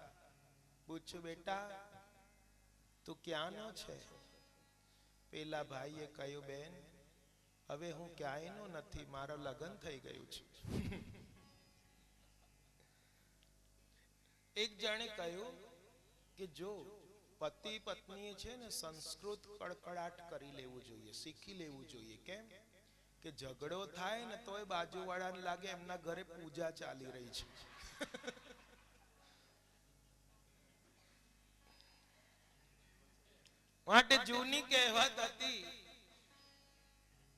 પૂછ્યું, બેટા તું ક્યાંનો છે? પેલા ભાઈએ કહ્યું, બેન હવે હું ક્યાંયનો નથી, મારા લગ્ન થઈ ગયું છે. એક જણે કહ્યું કે જો પતિ પત્ની છે ને સંસ્કૃત કડકડાટ કરી લેવું જોઈએ, શીખી લેવું જોઈએ. કેમ કે ઝઘડો થાય ને તોય બાજુવાળાને લાગે એમના ઘરે પૂજા ચાલી રહી છે. માટે જૂની કહેવત હતી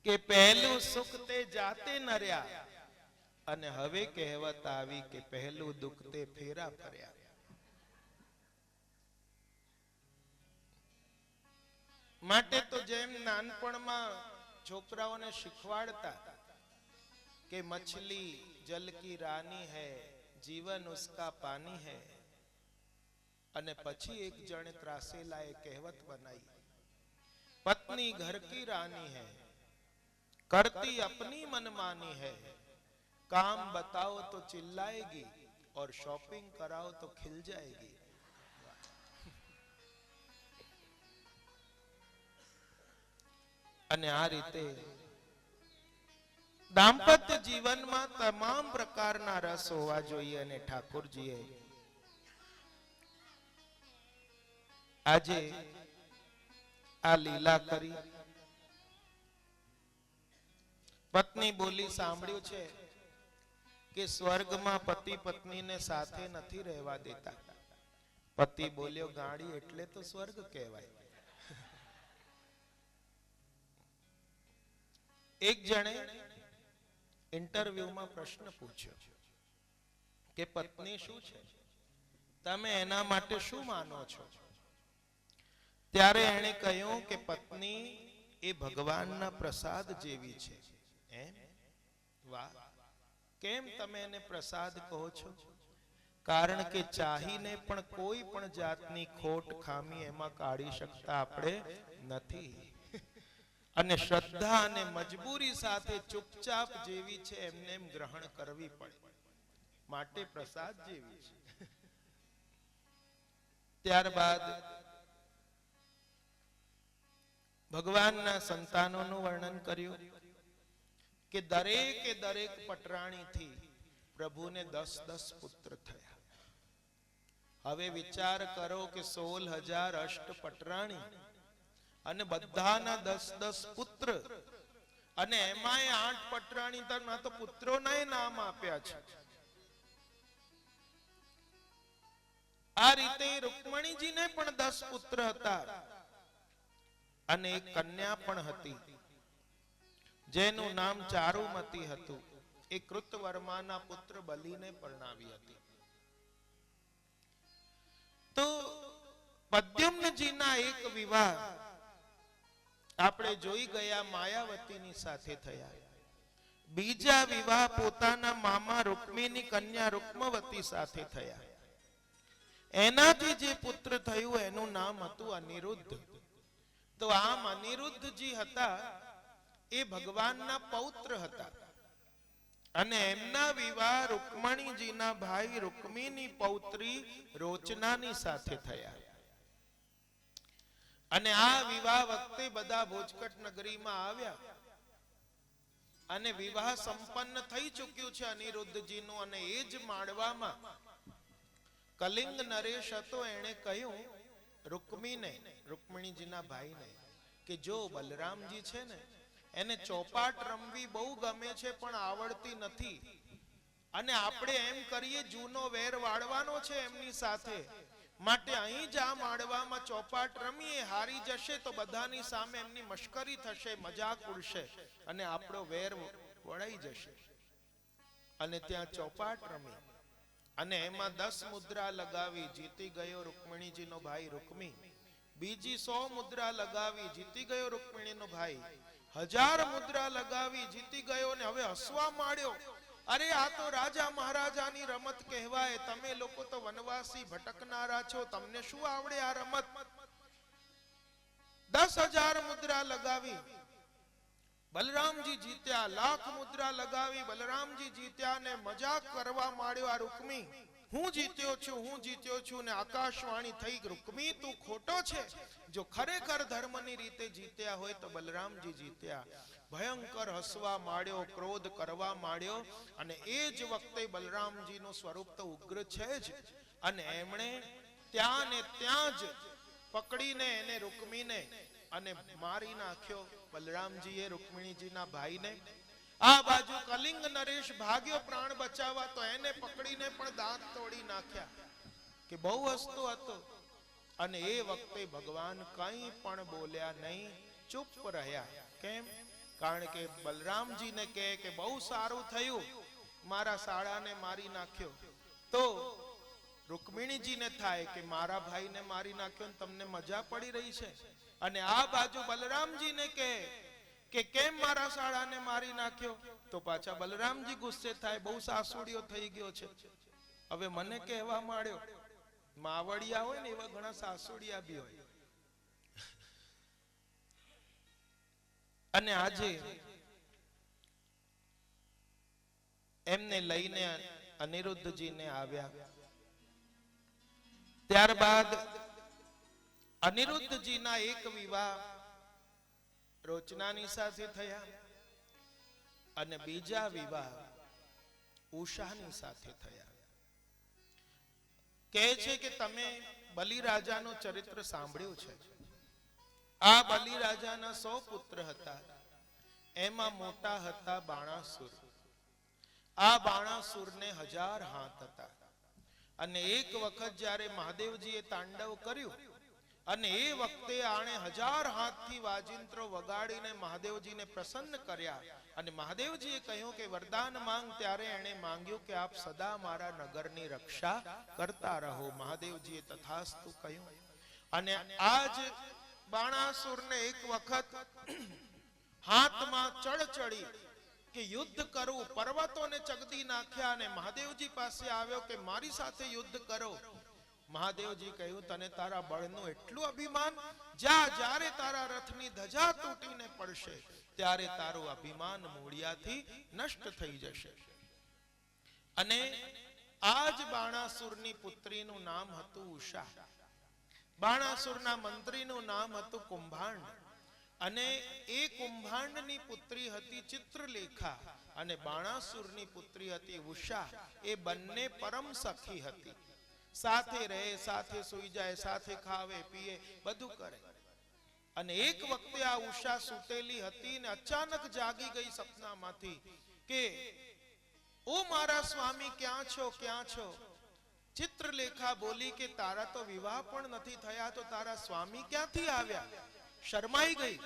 કે પહેલું સુખ તે જાતે નર્યા, અને હવે કહેવત આવી કે પહેલું દુઃખ તે ફેરા ફર્યા. માટે તો જેમ નાનપણમાં છોકરાઓને શીખવાડતા કે મછલી જલ કી રાની હૈ, જીવન ઉસકા પાની હૈ, અને પછી એક જણે ત્રાસેલા એ કહેવત બનાઈ, પત્ની ઘર કી રાની હૈ, करती अपनी मनमानी है, काम बताओ तो चिल्लाएगी और शॉपिंग कराओ तो खिल जाएगी. અને આ રીતે દાંપત્ય જીવનમાં તમામ પ્રકારના રસ હોવા જોઈએ. અને ઠાકોરજીએ આજે આ લીલા કરી. પત્ની બોલી સાંભળ્યું છે કે સ્વર્ગમાં પતિ પત્નીને સાથે નથી રહેવા દેતા. પતિ બોલ્યો, ગાડી એટલે તો સ્વર્ગ કહેવાય. એક જણે ઇન્ટરવ્યુમાં પ્રશ્ન પૂછ્યો કે પત્ની શું છે, તમે એના માટે શું માનો છો? ત્યારે એણે કહ્યું કે પત્ની એ ભગવાનના પ્રસાદ જેવી છે. એમ? વાહ! કેમ તમે એને પ્રસાદ કહો છો? કારણ કે ચાહીને પણ કોઈ પણ જાતની ખોટ ખામી એમાં કાઢી શકતા આપણે નથી, અને શ્રદ્ધા અને મજબૂરી સાથે ચૂપચાપ જેવી છે એમને એમ ગ્રહણ કરવી પડે, માટે પ્રસાદ જેવી છે. ત્યારબાદ ભગવાનના સંતાનોનું વર્ણન કર્યું કે દરેકે દરેક પટરાણીથી પ્રભુને 10-10 પુત્ર થયા. હવે વિચાર કરો કે 16,000 અષ્ટ પટરાણી અને બધાના 10-10 પુત્ર, અને એમાંય 8 પટરાણી તો પુત્રોના નામ આપ્યા છે. આ રીતે રૂકમણીજીને પણ 10 પુત્ર હતા અને એક કન્યા પણ હતી જેનું નામ ચારુમતી હતું. એ કૃતવર્માના પુત્ર બલિને પરણાવી હતી. તો પદ્યુમ્નજીના એક વિવાહ આપણે જોઈ ગયા માયાવતીની સાથે થયા. બીજા વિવાહ પોતાના મામા રૂક્મીની કન્યા રૂક્મવતી સાથે થયા. એનાથી જે પુત્ર થયું એનું નામ હતું હતું અનિરુદ્ધ. તો આમ અનિરુદ્ધજી હતા એ ભગવાનના પૌત્ર હતા અને એમના વિવાહ રૂકમણીજીના ભાઈ રૂકમીની પૌત્રી રોચનાની સાથે થયા. અને આ વિવાહ વખતે બધા ભોજકટ નગરીમાં આવ્યા અને વિવાહ સંપન્ન થઈ ચૂક્યું છે અનિરુદ્ધજીનું. અને એ જ માળવામાં કલિંગ નરેશ હતો, એણે કહ્યું રૂકમીને, રૂકમણીજીના ભાઈને, કે જો બલરામજી છે ને એને ચોપાટ રમવી બહુ ગમે છે પણ આવડતી નથી, અને આપણે એમ કરીએ જૂનો વેર વાળવાનો છે એમની સાથે, માટે અહીં જ આ માળવામાં ચોપાટ રમીએ, હારી જશે તો બધાની સામે એમની મશ્કરી થશે, મજાક ઉડશે અને આપણો વેર વળાઈ જશે. અને ત્યાં ચોપાટ રમી અને એમાં 10 મુદ્રા લગાવી જીતી ગયો રૂકમણીજીનો ભાઈ રૂકમી. બીજી 100 મુદ્રા લગાવી જીતી ગયો રૂકમણીનો ભાઈ. 1000 મુદ્રા લગાવી જીતી ગયો ને હવે હસવા માંડ્યો. અરે આ તો રાજા મહારાજાની રમત કહેવાય, તમે લોકો તો વનવાસી ભટકનારા છો, તમને શું આવડે આ રમત. 10,000 મુદ્રા લગાવી બલરામજી જીત્યા, 1,00,000 મુદ્રા લગાવી બલરામજી જીત્યા ને મજાક કરવા માંડ્યો આ રૂકમી, હું જીત્યો છું, હું જીત્યો છું. ને આકાશવાણી થઈ, રૂકમી તું ખોટો છે, જો ખરેખર ધર્મની રીતે જીત્યા હોય તો બલરામજી જીત્યા. ભયંકર હસવા માંડ્યો, ક્રોધ કરવા માંડ્યો. અને એ જ વખતે બલરામજીનું સ્વરૂપ તો ઉગ્ર છે જ, અને એમણે ત્યાં ને ત્યાં જ પકડીને એને રૂકમીને અને મારી નાખ્યો બલરામજીએ રૂકમિણીજીના ભાઈને. આ બાજુ કલિંગ નરેશ ભાગ્યો પ્રાણ બચાવવા, તો એને પકડીને પણ દાંત તોડી નાખ્યા, કે બહુ હસતો હતો. અને એ વખતે ભગવાન કંઈ પણ બોલ્યા નહીં, ચૂપ રહ્યા. કેમ? કારણ કે બલરામજીને કહે કે બહુ સારું થયું, મારા સાળાને મારી નાખ્યો. તો રૂકમિણીજીને થાય કે મારા ભાઈને મારી નાખ્યો ને તમને મજા પડી રહી છે. અને આ બાજુ બલરામજીને કહે કે કેમ મારા સાળાને મારી નાખ્યો, તો પાછા બલરામજી ગુસ્સે થાય, બહુ સાસુડિયો થઈ ગયો છે. હવે મને કહેવા માંડ્યો, માવડિયા હોય ને એવા ઘણા સાસુડિયા બી હોય. અને આજે એમને લઈને અનિરુદ્ધજીને આવ્યા. ત્યારબાદ અનિરુદ્ધજીના એક વિવાહ રોચનાની સાથે થયા અને બીજા વિવાહ ઉષાની સાથે થયા. કહે છે કે તમે બલિરાજાનું ચરિત્ર સાંભળ્યું છે. આ બલિરાજાના 100 પુત્ર હતા, એમાં મોટા હતા બાણાસુર. આ બાણાસુરને 1000 હાથ હતા. અને એક વખત જ્યારે મહાદેવજીએ તાંડવ કર્યું અને એ વખતે આણે 1000 હાથથી વાજિંત્રો વગાડીને મહાદેવજીને પ્રસન્ન કર્યા. અને મહાદેવજીએ કહ્યું કે વરદાન માંગ, ત્યારે એણે માંગ્યું કે આપ સદા મારા નગરની રક્ષા કરતા રહો. મહાદેવજીએ તથાસ્તુ કહ્યું. અને આજ બાણાસુરને એક વખત હાથમાં ચડ ચડી કે યુદ્ધ કરવું, પર્વતોને ચગદી નાખ્યા અને મહાદેવજી પાસે આવ્યો કે મારી સાથે યુદ્ધ કરો. મહાદેવજી કહ્યું તને તારા બળનું એટલું અભિમાન, જ્યારે તારા રથની ધજા તૂટીને પડશે ત્યારે તારું અભિમાન મૂળિયાથી નષ્ટ થઈ જશે. અને આજ બાણાસુરની પુત્રીનું નામ હતું ઉષા. બાણાસુરના મંત્રીનું નામ હતું કુંભાંડ. અને એ કુંભાંડની પુત્રી હતી ચિત્રલેખા અને બાણાસુરની પુત્રી હતી ઉષા. એ બંને પરમ સખી હતી, સાથે રહે, સાથે સૂઈ જાય, સાથે ખાવે પીએ, બધું કરે. અને એક વખતે આ ઉષા સૂતેલી હતી ને અચાનક જાગી ગઈ સપનામાંથી કે ઓ મારા સ્વામી ક્યાં છો, ક્યાં છો? ચિત્રલેખા બોલી કે તારા તો વિવાહ પણ નથી થયા, તો તારા સ્વામી ક્યાંથી આવ્યા? શરમાઈ ગઈ.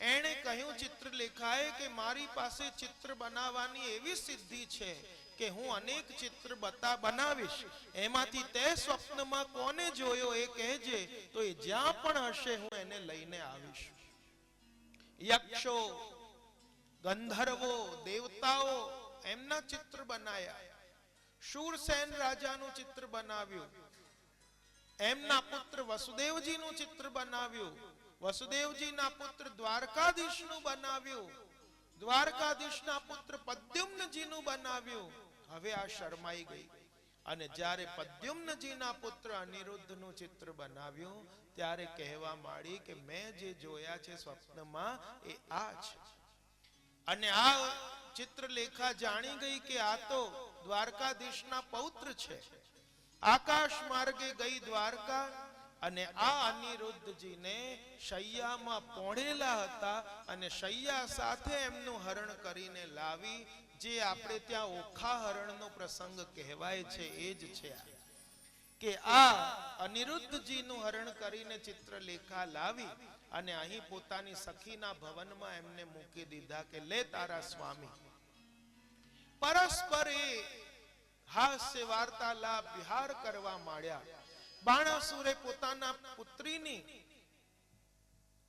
એણે કહ્યું ચિત્રલેખાએ કે મારી પાસે ચિત્ર બનાવવાની એવી સિદ્ધિ છે કે હું અનેક ચિત્ર બનાવીશ, એમાંથી તે સ્વપ્નમાં કોને જોયો એ કહેજે, તો એ જ્યાં પણ હશે હું એને લઈને આવીશ. યક્ષો, ગંધર્વો, દેવતાઓ એમના ચિત્ર બનાયા. શૂરસેન રાજાનું ચિત્ર બનાવ્યું. એમના પુત્ર વસુદેવજીનું ચિત્ર બનાવ્યું, વસુદેવજીના પુત્ર દ્વારકાધીશનું બનાવ્યું, દ્વારકાધીશના પુત્ર પદ્યુમ્નજીનું બનાવ્યું. હવે આ શરમાઈ ગઈ અને જ્યારે પદ્યુમ્નજીના પુત્ર અનિરુદ્ધનું ચિત્ર બનાવ્યું ત્યારે કહેવા માંડી કે મેં જે જોયા છે સ્વપ્નમાં એ આ છે. અને આ ચિત્રલેખા જાણી ગઈ કે આ તો દ્વારકાધીશના પૌત્ર છે. આકાશ માર્ગે ગઈ દ્વારકા અને આ અનિરુદ્ધજીને શૈયામાં પોઢેલા હતા અને શૈયા સાથે એમનું હરણ કરીને લાવી, જે આપણે ત્યાં ઓખા હરણનો પ્રસંગ કહેવાય છે એ જ છે કે આ અનિરુદ્ધજીનું હરણ કરીને ચિત્રલેખા લાવી અને અહીં પોતાની સખીના ભવનમાં એમને મૂકી દીધા કે લે તારા સ્વામી. પરસ્પર એ હાસ્ય વાર્તાલાપ વિહાર કરવા માંડ્યા. બાણાસુરે પોતાના પુત્રીની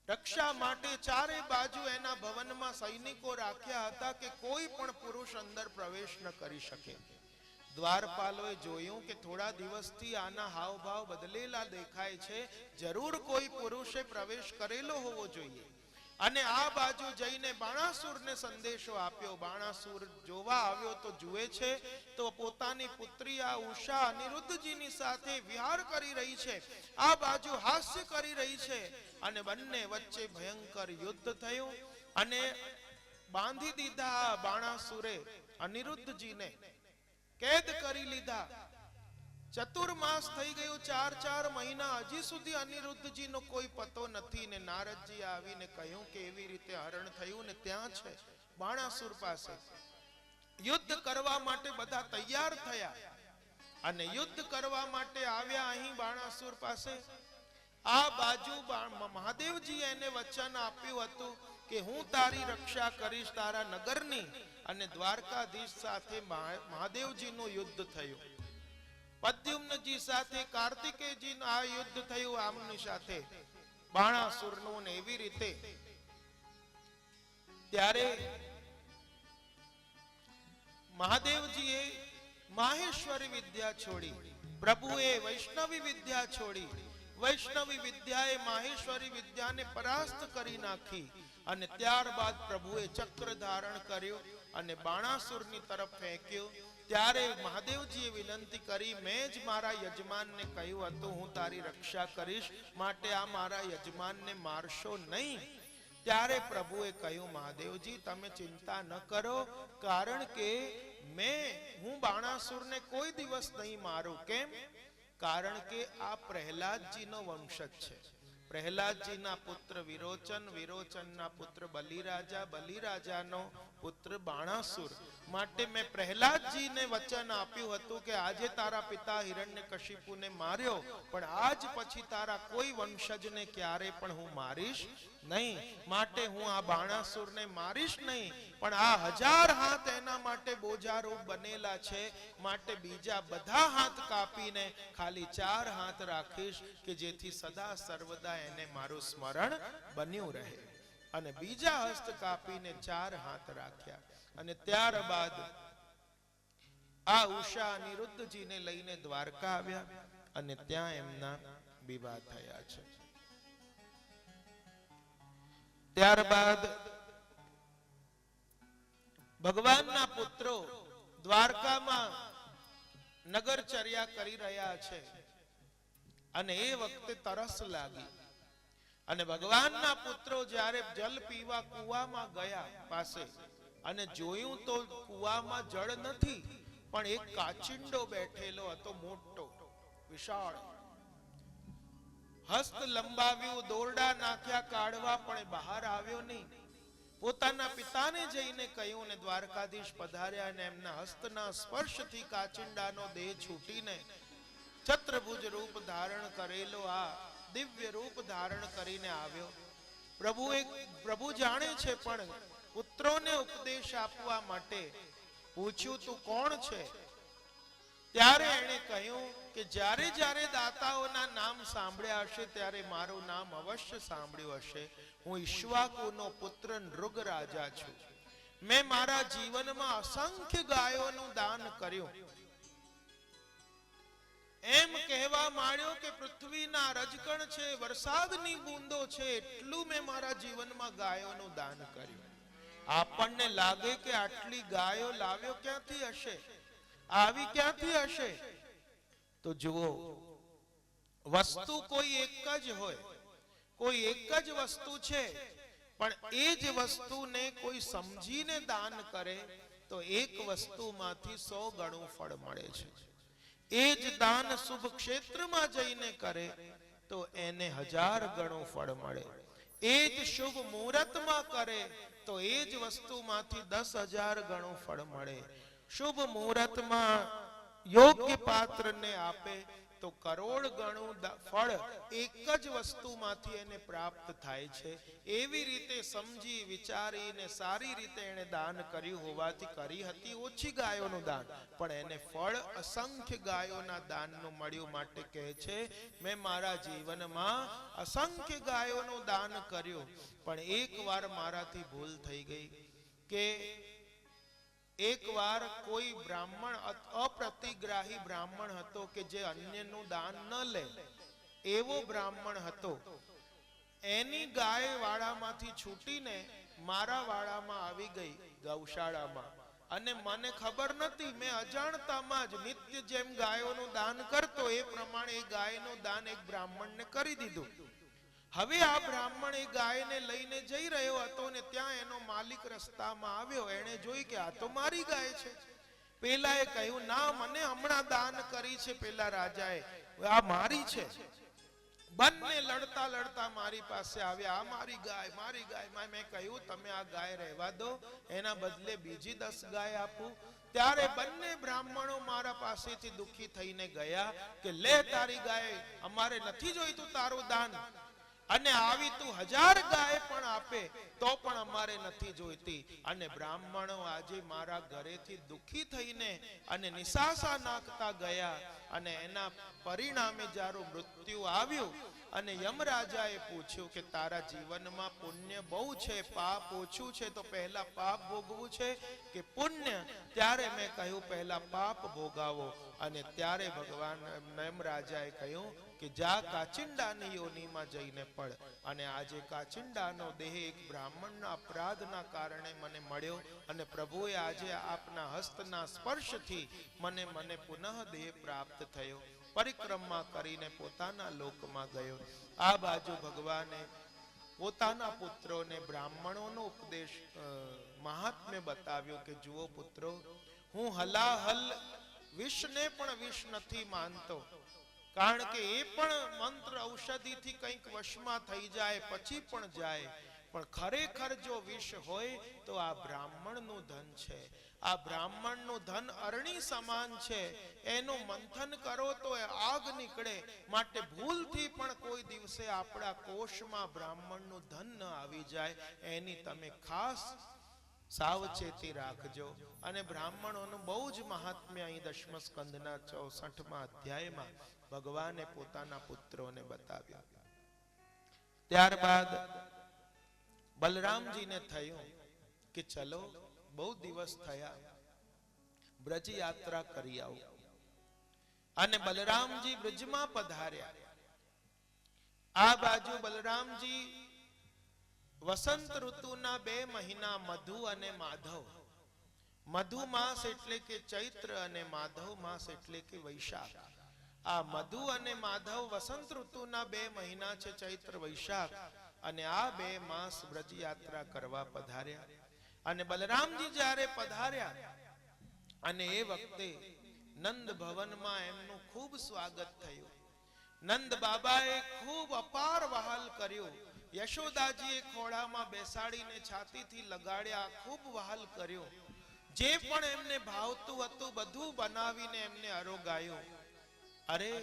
રક્ષા માટે ચારે બાજુ એના ભવનમાં સૈનિકો રાખ્યા હતા કે કોઈ પણ પુરુષ અંદર પ્રવેશ ન કરી શકે. દ્વારપાલોએ જોયું કે થોડા દિવસથી આના હાવભાવ બદલેલા દેખાય છે, જરૂર કોઈ પુરુષે પ્રવેશ કરેલો હોવો જોઈએ. અને આ બાજુ જઈને બાણાસુરને સંદેશો આપ્યો. બાણાસુર જોવા આવ્યો તો જુએ છે તો પોતાની પુત્રી આ ઉષા અનિરુદ્ધજીની સાથે વિહાર કરી રહી છે, આ બાજુ હાસ્ય કરી રહી છે અને બંને વચ્ચે ભયંકર યુદ્ધ થયું અને બાંધી દીધા. બાણાસુરે અનિરુદ્ધજીને કેદ કરી લીધા. ચતુર્માસ થઈ ગયું, 4 મહિના, હજી સુધી અનિરુદ્ધજીનો કોઈ પતો નથી. ને નારદજી આવીને કહ્યું કે એવી રીતે હરણ થયું ને ત્યાં છે બાણાસુર પાસે. યુદ્ધ કરવા માટે બધા તૈયાર થયા અને યુદ્ધ કરવા માટે આવ્યા અહીં બાણાસુર પાસે. આ બાજુ મહાદેવજી એને વચન આપ્યું હતું કે હું તારી રક્ષા કરીશ તારા નગરની. અને દ્વારકાધીશ સાથે મહાદેવજીનું યુદ્ધ થયું. પદ્યુમ્નજી સાથે કાર્તિકેયજીનું આ યુદ્ધ થયું આમની સાથે બાણાસુરનું ને એવી રીતે. ત્યારે મહાદેવજીએ માહેશ્વરી વિદ્યા છોડી, પ્રભુએ વૈષ્ણવી વિદ્યા છોડી. વૈષ્ણવી વિદ્યાએ માહેશ્વરી વિદ્યાને પરાસ્ત કરી નાખી અને ત્યારબાદ પ્રભુએ ચક્ર ધારણ કર્યું અને બાણાસુરની તરફ ફેંક્યું. ત્યારે મહાદેવજીએ વિનંતી કરી, મેં જ મારા યજમાનને કહ્યું હતું હું તારી રક્ષા કરીશ, માટે આ મારા યજમાનને મારશો નહીં. ત્યારે પ્રભુએ કહ્યું, મહાદેવજી તમે ચિંતા ન કરો, કારણ કે હું બાણાસુરને કોઈ દિવસ નહીં મારું. કેમ? કારણ કે આ પ્રહલાદજીનો વંશજ છે. પ્રહલાદજીના પુત્ર વિરોચન, વિરોચનના પુત્ર બલિરાજા, બલિરાજાનો પુત્ર બાણાસુર. માટે મેં પ્રહલાદજીને વચન આપ્યું હતું કે આજે તારા પિતા હિરણ્યકશિપુને માર્યો, પણ આજ પછી તારા કોઈ વંશજને ક્યારે પણ હું મારીશ નહીં. માટે હું આ બાણાસુરને મારીશ નહીં, પણ આ 1000 હાથ એના માટે બોજારૂપ બનેલા છે, માટે બીજા બધા હાથ કાપીને ખાલી 4 હાથ રાખીશ કે જેથી સદા સર્વદા એને મારું સ્મરણ બન્યું રહે. અને બીજા હસ્ત કાપીને 4 હાથ રાખ્યા. અને ત્યારબાદ આ ઉષા અનિરુદ્ધજીને લઈને દ્વારકા આવ્યા અને ત્યાં એમના વિવાહ થયા છે. ત્યારબાદ ભગવાનના પુત્રો દ્વારકામાં નગરચર્યા કરી રહ્યા છે અને એ વખતે તરસ લાગી અને ભગવાનના પુત્રો જ્યારે જલ પીવા કૂવામાં ગયા પાસે અને જોયું તો કૂવામાં જળ નથી, પણ એક કાચિંડો બેઠેલો હતો, મોટો વિશાળ. હસ્ત લંબાવ્યું, દોરડા નાખ્યા કાઢવા, પણ બહાર આવ્યો નહીં. પોતાના પિતાને જઈને કહ્યું ને દ્વારકાધીશ પધાર્યા અને એમના હસ્તના સ્પર્શથી કાચિંડાનો દેહ છૂટીને ચતુર્ભુજ રૂપ ધારણ કરેલો આ દિવ્ય રૂપ ધારણ કરીને આવ્યો. પ્રભુ જાણે છે, પણ પુત્રોને ઉપદેશ આપવા માટે પૂછ્યું તું કોણ છે? ત્યારે એણે કહ્યું કે જ્યારે જ્યારે દાતાઓના નામ સાંભળ્યા હશે ત્યારે મારું નામ અવશ્ય સાંભળ્યું હશે. હું ઈક્ષ્વાકુનો પુત્ર નૃગ રાજા છું. મેં મારા જીવનમાં અસંખ્ય ગાયોનું દાન કર્યું. એમ કહેવા માંડ્યો કે પૃથ્વીના રજકણ છે, વરસાદની બૂંદો છે, એટલું મેં મારા જીવનમાં ગાયોનું દાન કર્યું. આપણને લાગે કે આટલી ગાયો લાવ્યો ક્યાંથી હશે, આવી ક્યાંથી હશે? તો જુઓ, વસ્તુ કોઈ એક જ હોય, કોઈ એક જ વસ્તુ છે, પણ એ જ વસ્તુને કોઈ સમજીને દાન કરે તો એક વસ્તુમાંથી 100 ગણું ફળ મળે છે. એ જ દાન શુભ ક્ષેત્રમાં જઈને કરે તો એને 1000 ગણું ફળ મળે. એ જ શુભ મુહૂર્તમાં કરે તો એ જ વસ્તુમાંથી 10,000 ગણું ફળ મળે. શુભ મુહૂર્તમાં યોગ્ય પાત્રને આપે તો કરોડ ગણું ફળ એક જ વસ્તુમાંથી એને પ્રાપ્ત થાય છે. એવી રીતે સમજી વિચારીને સારી રીતે એને દાન કર્યું હોવાથી, કરી હતી ઓછી ગાયોનું દાન, પણ એને ફળ અસંખ્ય ગાયોના દાનનું મળ્યું. માટે કહે છે, મેં મારા જીવનમાં અસંખ્ય ગાયોનું દાન કર્યું, પણ એક વાર મારાથી ભૂલ થઈ ગઈ કે એક વાર કોઈ બ્રાહ્મણ, અપ્રતિગ્રાહી બ્રાહ્મણ હતો કે જે અન્યનું દાન ન લે એવો બ્રાહ્મણ હતો. એની ગાય વાડામાંથી છૂટીને મારા વાડામાં આવી ગઈ, ગૌશાળામાં, અને મને ખબર નથી. મેં અજાણતામાં જ નિત્ય જેમ ગાયોનું દાન કરતો એ પ્રમાણે એ ગાયનું દાન એક બ્રાહ્મણને કરી દીધું. હવે આ બ્રાહ્મણ એ ગાયને લઈને જઈ રહ્યો હતો ને ત્યાં એનો માલિક રસ્તામાં આવ્યો. એને જોઈ કે આ તો મારી ગાય છે. પેલાએ કહ્યું, ના, મને હમણાં દાન કરી છે પેલા રાજાએ, આ મારી છે. બંને લડતા લડતા મારી પાસે આવ્યા, આ મારી ગાય, મારી ગાય. મેં કહ્યું, તમે આ ગાય રહેવા દો, એના બદલે બીજી 10 ગાય આપું. ત્યારે બંને બ્રાહ્મણો મારા પાસેથી દુખી થઈને ગયા કે લે તારી ગાય, અમારે નથી જોઈતું તારું દાન, અને આવી તું 1000 ગાય પણ આપે તો પણ અમારે નથી જોઈતી. અને બ્રાહ્મણો આજે મારા ઘરેથી દુખી થઈને અને નિશાસા નાખતા ગયા, અને એના પરિણામે જ્યારે મૃત્યુ આવ્યું અને યમરાજાએ પૂછ્યું કે તારા જીવનમાં પુણ્ય બહુ છે, પાપ ઓછું છે, તો પહેલા પાપ ભોગવું છે કે પુણ્ય? ત્યારે મેં કહ્યું, પહેલા પાપ ભોગાવો. અને ત્યારે ભગવાન યમરાજાએ કહ્યું કે જા કાચિંડાની યોનિમાં જઈને પડ. અને આજે કાચિંડાનો દેહ એક બ્રાહ્મણના અપરાધના કારણે મને મળ્યો, અને પ્રભુએ આજે આપના હસ્તના સ્પર્શથી મને પુનઃ દેહ પ્રાપ્ત થયો. પરિક્રમા કરીને પોતાના લોકમાં ગયો. આ બાજુ ભગવાને પોતાના પુત્રોને બ્રાહ્મણોનો ઉપદેશ, મહાત્મ્ય બતાવ્યો કે જુઓ પુત્રો, હું હલાહલ વિષને પણ વિષ નથી માનતો, કારણ કે એ પણ મંત્ર ઔષધિથી કંઈક વશમાં થઈ જાય પછી પણ જાય, પણ ખરેખર જો વિષ હોય તો આ બ્રાહ્મણનું ધન છે. આ બ્રાહ્મણનું ધન અરણી સમાન છે. એનું મંથન કરો તો આગ નીકળે. માટે ભૂલથી પણ કોઈ દિવસે આપણા કોષમાં બ્રાહ્મણનું ધન ન આવી જાય, એની તમે ખાસ સાવચેતી રાખજો. અને બ્રાહ્મણોનું બહુ જ મહાત્મ્ય અહીં 10મા સ્કંદના 64મા અધ્યાયમાં ભગવાને પોતાના પુત્રોને બતાવ્યા. ત્યારબાદ બલરામજીને થયું કે ચલો, બહુ દિવસ થયા, બ્રજ યાત્રા કરી આવો. અને બલરામજી બ્રજમાં પધાર્યા. આ બાજુ બલરામજી વસંત ઋતુના 2 મહિના મધુ અને માધવ, મધુ માસ એટલે કે ચૈત્ર અને માધવ માસ એટલે કે વૈશાખ. આ મધુ અને માધવ વસંત ઋતુના 2 મહિના છે, ચૈત્ર વૈશાખ. અને આ 2 માસ બ્રજ યાત્રા કરવા પધાર્યા. અને બલરામજી જ્યારે પધાર્યા અને એ વખતે નંદ ભવનમાં એમનું ખૂબ સ્વાગત થયું. નંદ બાબાએ ખૂબ અપાર વહાલ કર્યો. યશોદાજીએ ખોળામાં બેસાડીને છાતીથી લગાડ્યા, ખૂબ વહાલ કર્યો. જે પણ એમને ભાવતું હતું બધું બનાવીને એમને અરોગાયું. અરે,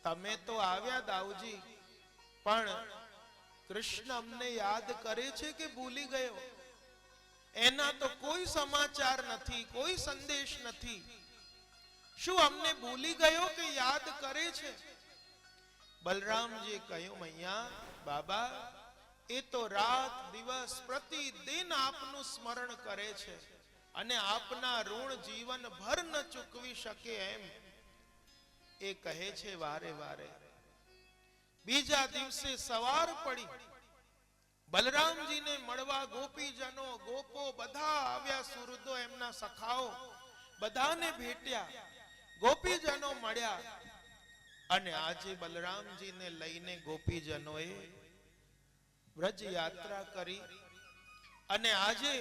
તમે તો આવ્યા દાઉજી, પણ કૃષ્ણ અમને યાદ કરે છે કે ભૂલી ગયો? એના તો કોઈ સમાચાર નથી, કોઈ સંદેશ નથી. શું અમને ભૂલી ગયો કે યાદ કરે છે? બલરામજીએ કહ્યું, મૈયા બાબા, એ તો રાત દિવસ પ્રતિદિન આપનું સ્મરણ કરે છે, અને આપના ઋણ જીવન ભર ન ચૂકવી શકે એમ. એ કહે છે વારે વારે. બીજા દિવસે સવાર પડી, બલરામજીને મળવા ગોપીજનો ગોપો બધા આવ્યા, સુરદો એમના સખાઓ બધાને ભેટ્યા, ગોપીજનો મળ્યા. અને આજે બલરામજીને લઈને ગોપીજનોએ વ્રજ યાત્રા કરી. અને આજે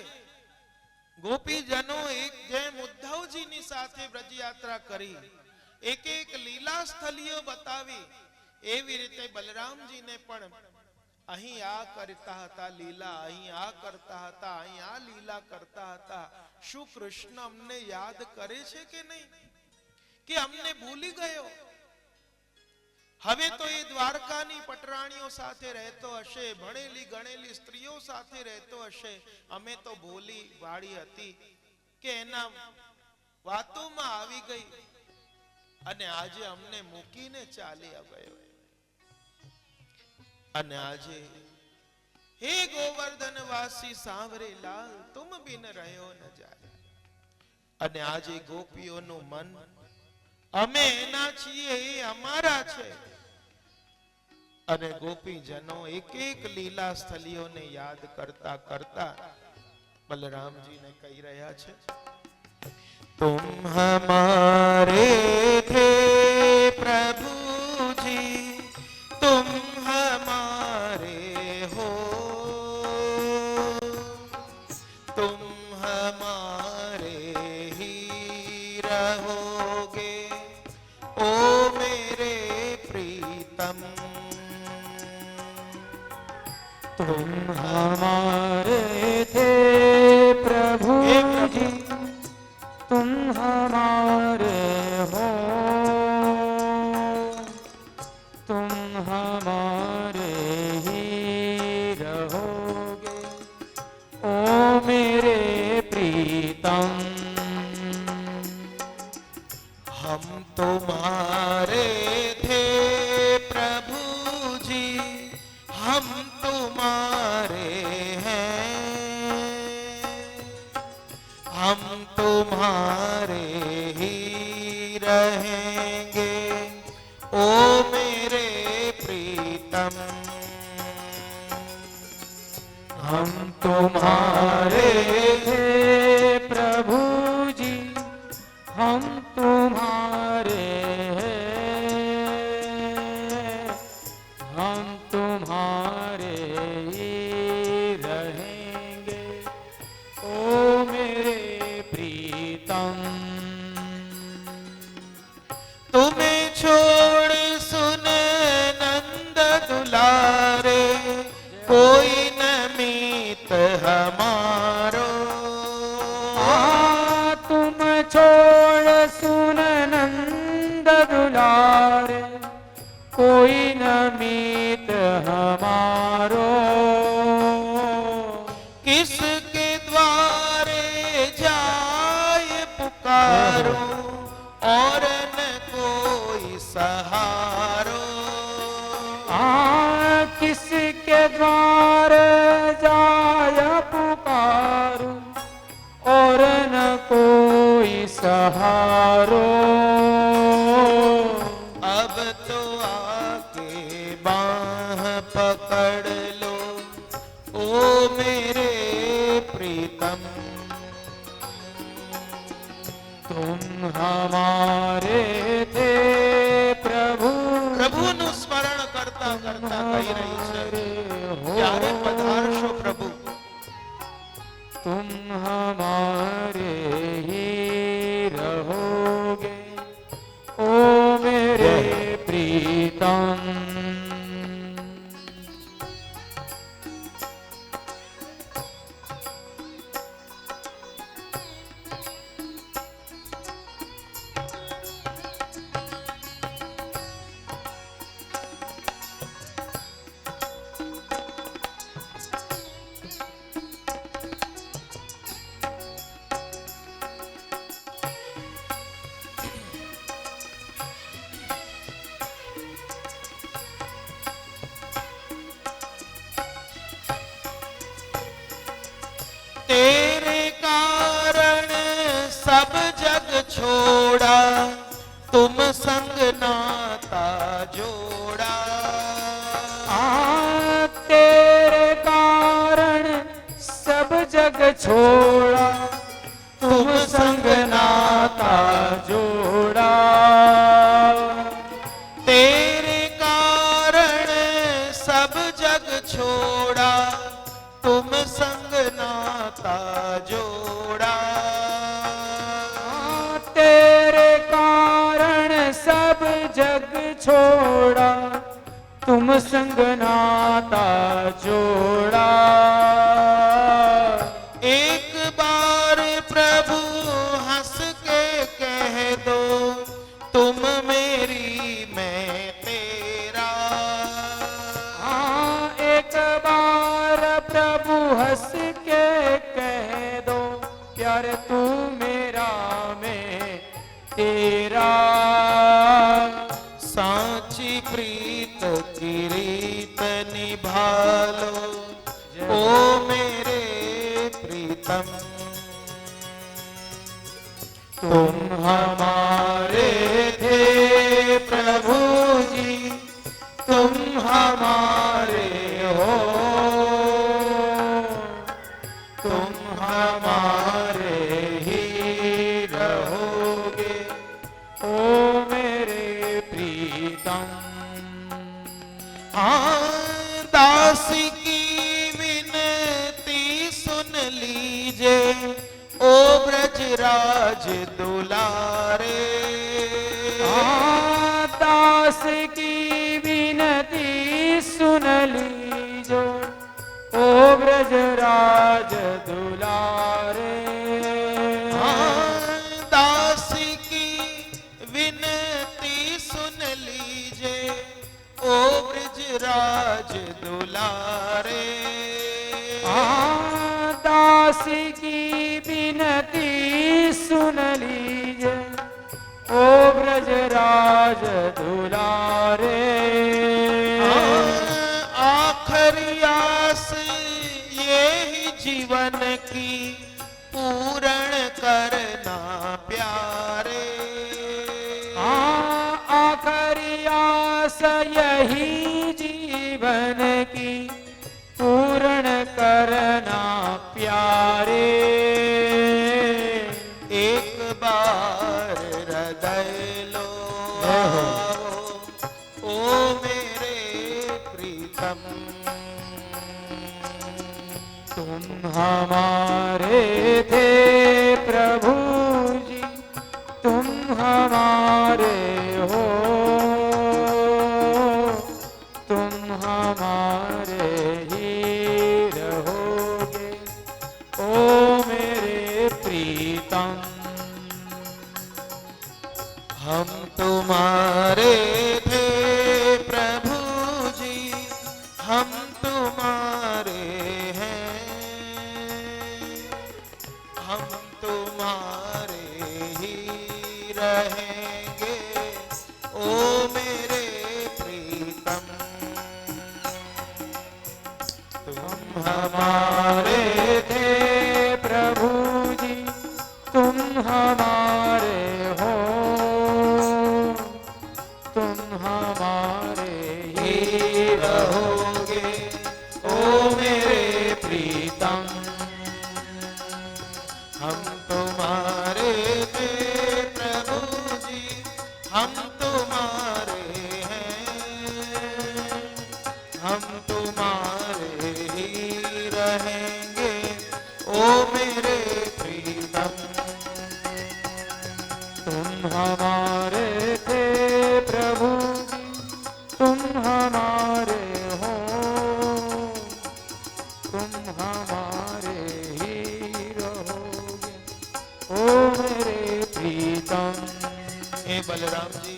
ગોપીજનો એક જેમ ઉદ્ધવજીની સાથે વ્રજ યાત્રા કરી, એક એક લીલા સ્થળીઓ બતાવી, એવી રીતે બલરામજીને પણ અહીં આ કરતા હતા લીલા, અહીં આ કરતા હતા, અહીં આ લીલા કરતા હતા. શું કૃષ્ણ અમને યાદ કરે છે કે નહીં, કે અમને ભૂલી ગયો? હવે તો એ દ્વારકાની પટરાણીઓ સાથે રહેતો હશે, ભણેલી ગણેલી સ્ત્રીઓ સાથે રહેતો હશે. અમે તો ભૂલી વાળી હતી કે એના વાતોમાં આવી ગઈ, અને આજે અમને મૂકીને ચાલી ગયો. અને આજે હે ગોવર્ધન વાસી સાંભરે લાલ, તુમ બિન રહ્યો ન જાય. અને આજે ગોપીઓનું મન અમે એના છીએ, એ અમારા છે. અને ગોપીજનો એક એક લીલા સ્થળીઓને યાદ કરતા કરતા બલરામજીને કહી રહ્યા છે, तुम हमारे थे प्रभु जी, तुम हमारे हो, तुम हमारे ही रहोगे ओ मेरे प्रीतम. तुम हमारे थे प्रभु जी, तुम हमारे हो, तुम हमारे ही रहोगे ओ मेरे प्रीतम. हम तुम्हारे थे प्रभु जी, हम तुम्हारे हैं, हम तुम्हारे ही रहेंगे ओ मेरे प्रीतम. हम तुम्हारे थे प्रभु जी, हम तुम्हारे हैं, हम तुम्हारे ही रहेंगे ओ मेरे प्रीतम. तुम्हें छोड़ सुन नंद दुलारे, कोई न मीत हमारो. तुम छोड़ सुन नंद दुलारे, कोई न मीत हमारो. किसके द्वारे जाय पुकारो, और न कोई सहारो. किसके द्वार जाय पुकारो, और न कोई सहारो. अब तो आके बाह पकड़ लो ओ मेरे प्रीतम. तुम हमारे थे प्रभु, પ્રભુનું સ્મરણ કરતા કરતા કહી રહી છે, ક્યારે પધારશો પ્રભુ? तुम हमारे ही रहोगे ओ मेरे प्रीतम. तेरे कारण सब जग छोड़ा, तुम संग नाता जोड़ा। तेरे कारण सब जग छोड़ा, तुम संग नाता जोड़ा। तेरे कारण सब जग छोड़ा, तुम संग नाता जोड़ा। तेरे कारण सब जग छोड़ा, तुम संग नाता जोड़ा। एक बार प्रभु हंस के कह दो, तुम मेरी मैं तेरा। एक बार प्रभु हंस के कह दो, प्यारे तू मेरा मैं तेरा। सांची प्रीत की रीत निभा लो, ओ मेरे प्रीतम। तुम हमारे थे प्रभु जी, तुम हमारे हो, तुम हमारे ही रहोगे, ओ मेरे प्रीतम। दास की विनती सुन लीजे, ओ ब्रजराज दुलारे। दास की विनती सुन लीजो, ओ ब्रजराज दुलारे। दास की विनती सुन लीजे, ओ ब्रजराज दुलारे। दास की विनती सुन लीजे, ओ ब्रजराज दुलारे। आखिरी आस ये ही जीवन की, पूर्ण करना प्यारे। आखिरी आस यही जीवन की, पूर्ण करना प्यारे। एक बार हृदय लो आओ, ओ मेरे प्रीतम। तुम हमारे थे प्रभु जी, तुम हमारे हो, तुम हमारे ही रहोगे, ओ मेरे प्रीतम। हम तुम्हारे थे प्रभु जी, हम तुम्हारे हैं, हम तुम्हारे ही रहेंगे, ओ मेरे प्रीतम। तुम हमारे थे प्रभु जी, तुम हमारे हो, तुम हमारे ही रहोगे, ओ मेरे प्रीतम। हम तुम्हारे थे प्रभु जी, हम तुम्हारे हैं, हम तुम्हारे ही रहेंगे, ओ मेरे प्रीतम। तुम हमारे थे प्रभु जी, तुम हमारे हो, तुम हमारे ही रहोगे, ओ मेरे प्रीतम। हे बलराम जी,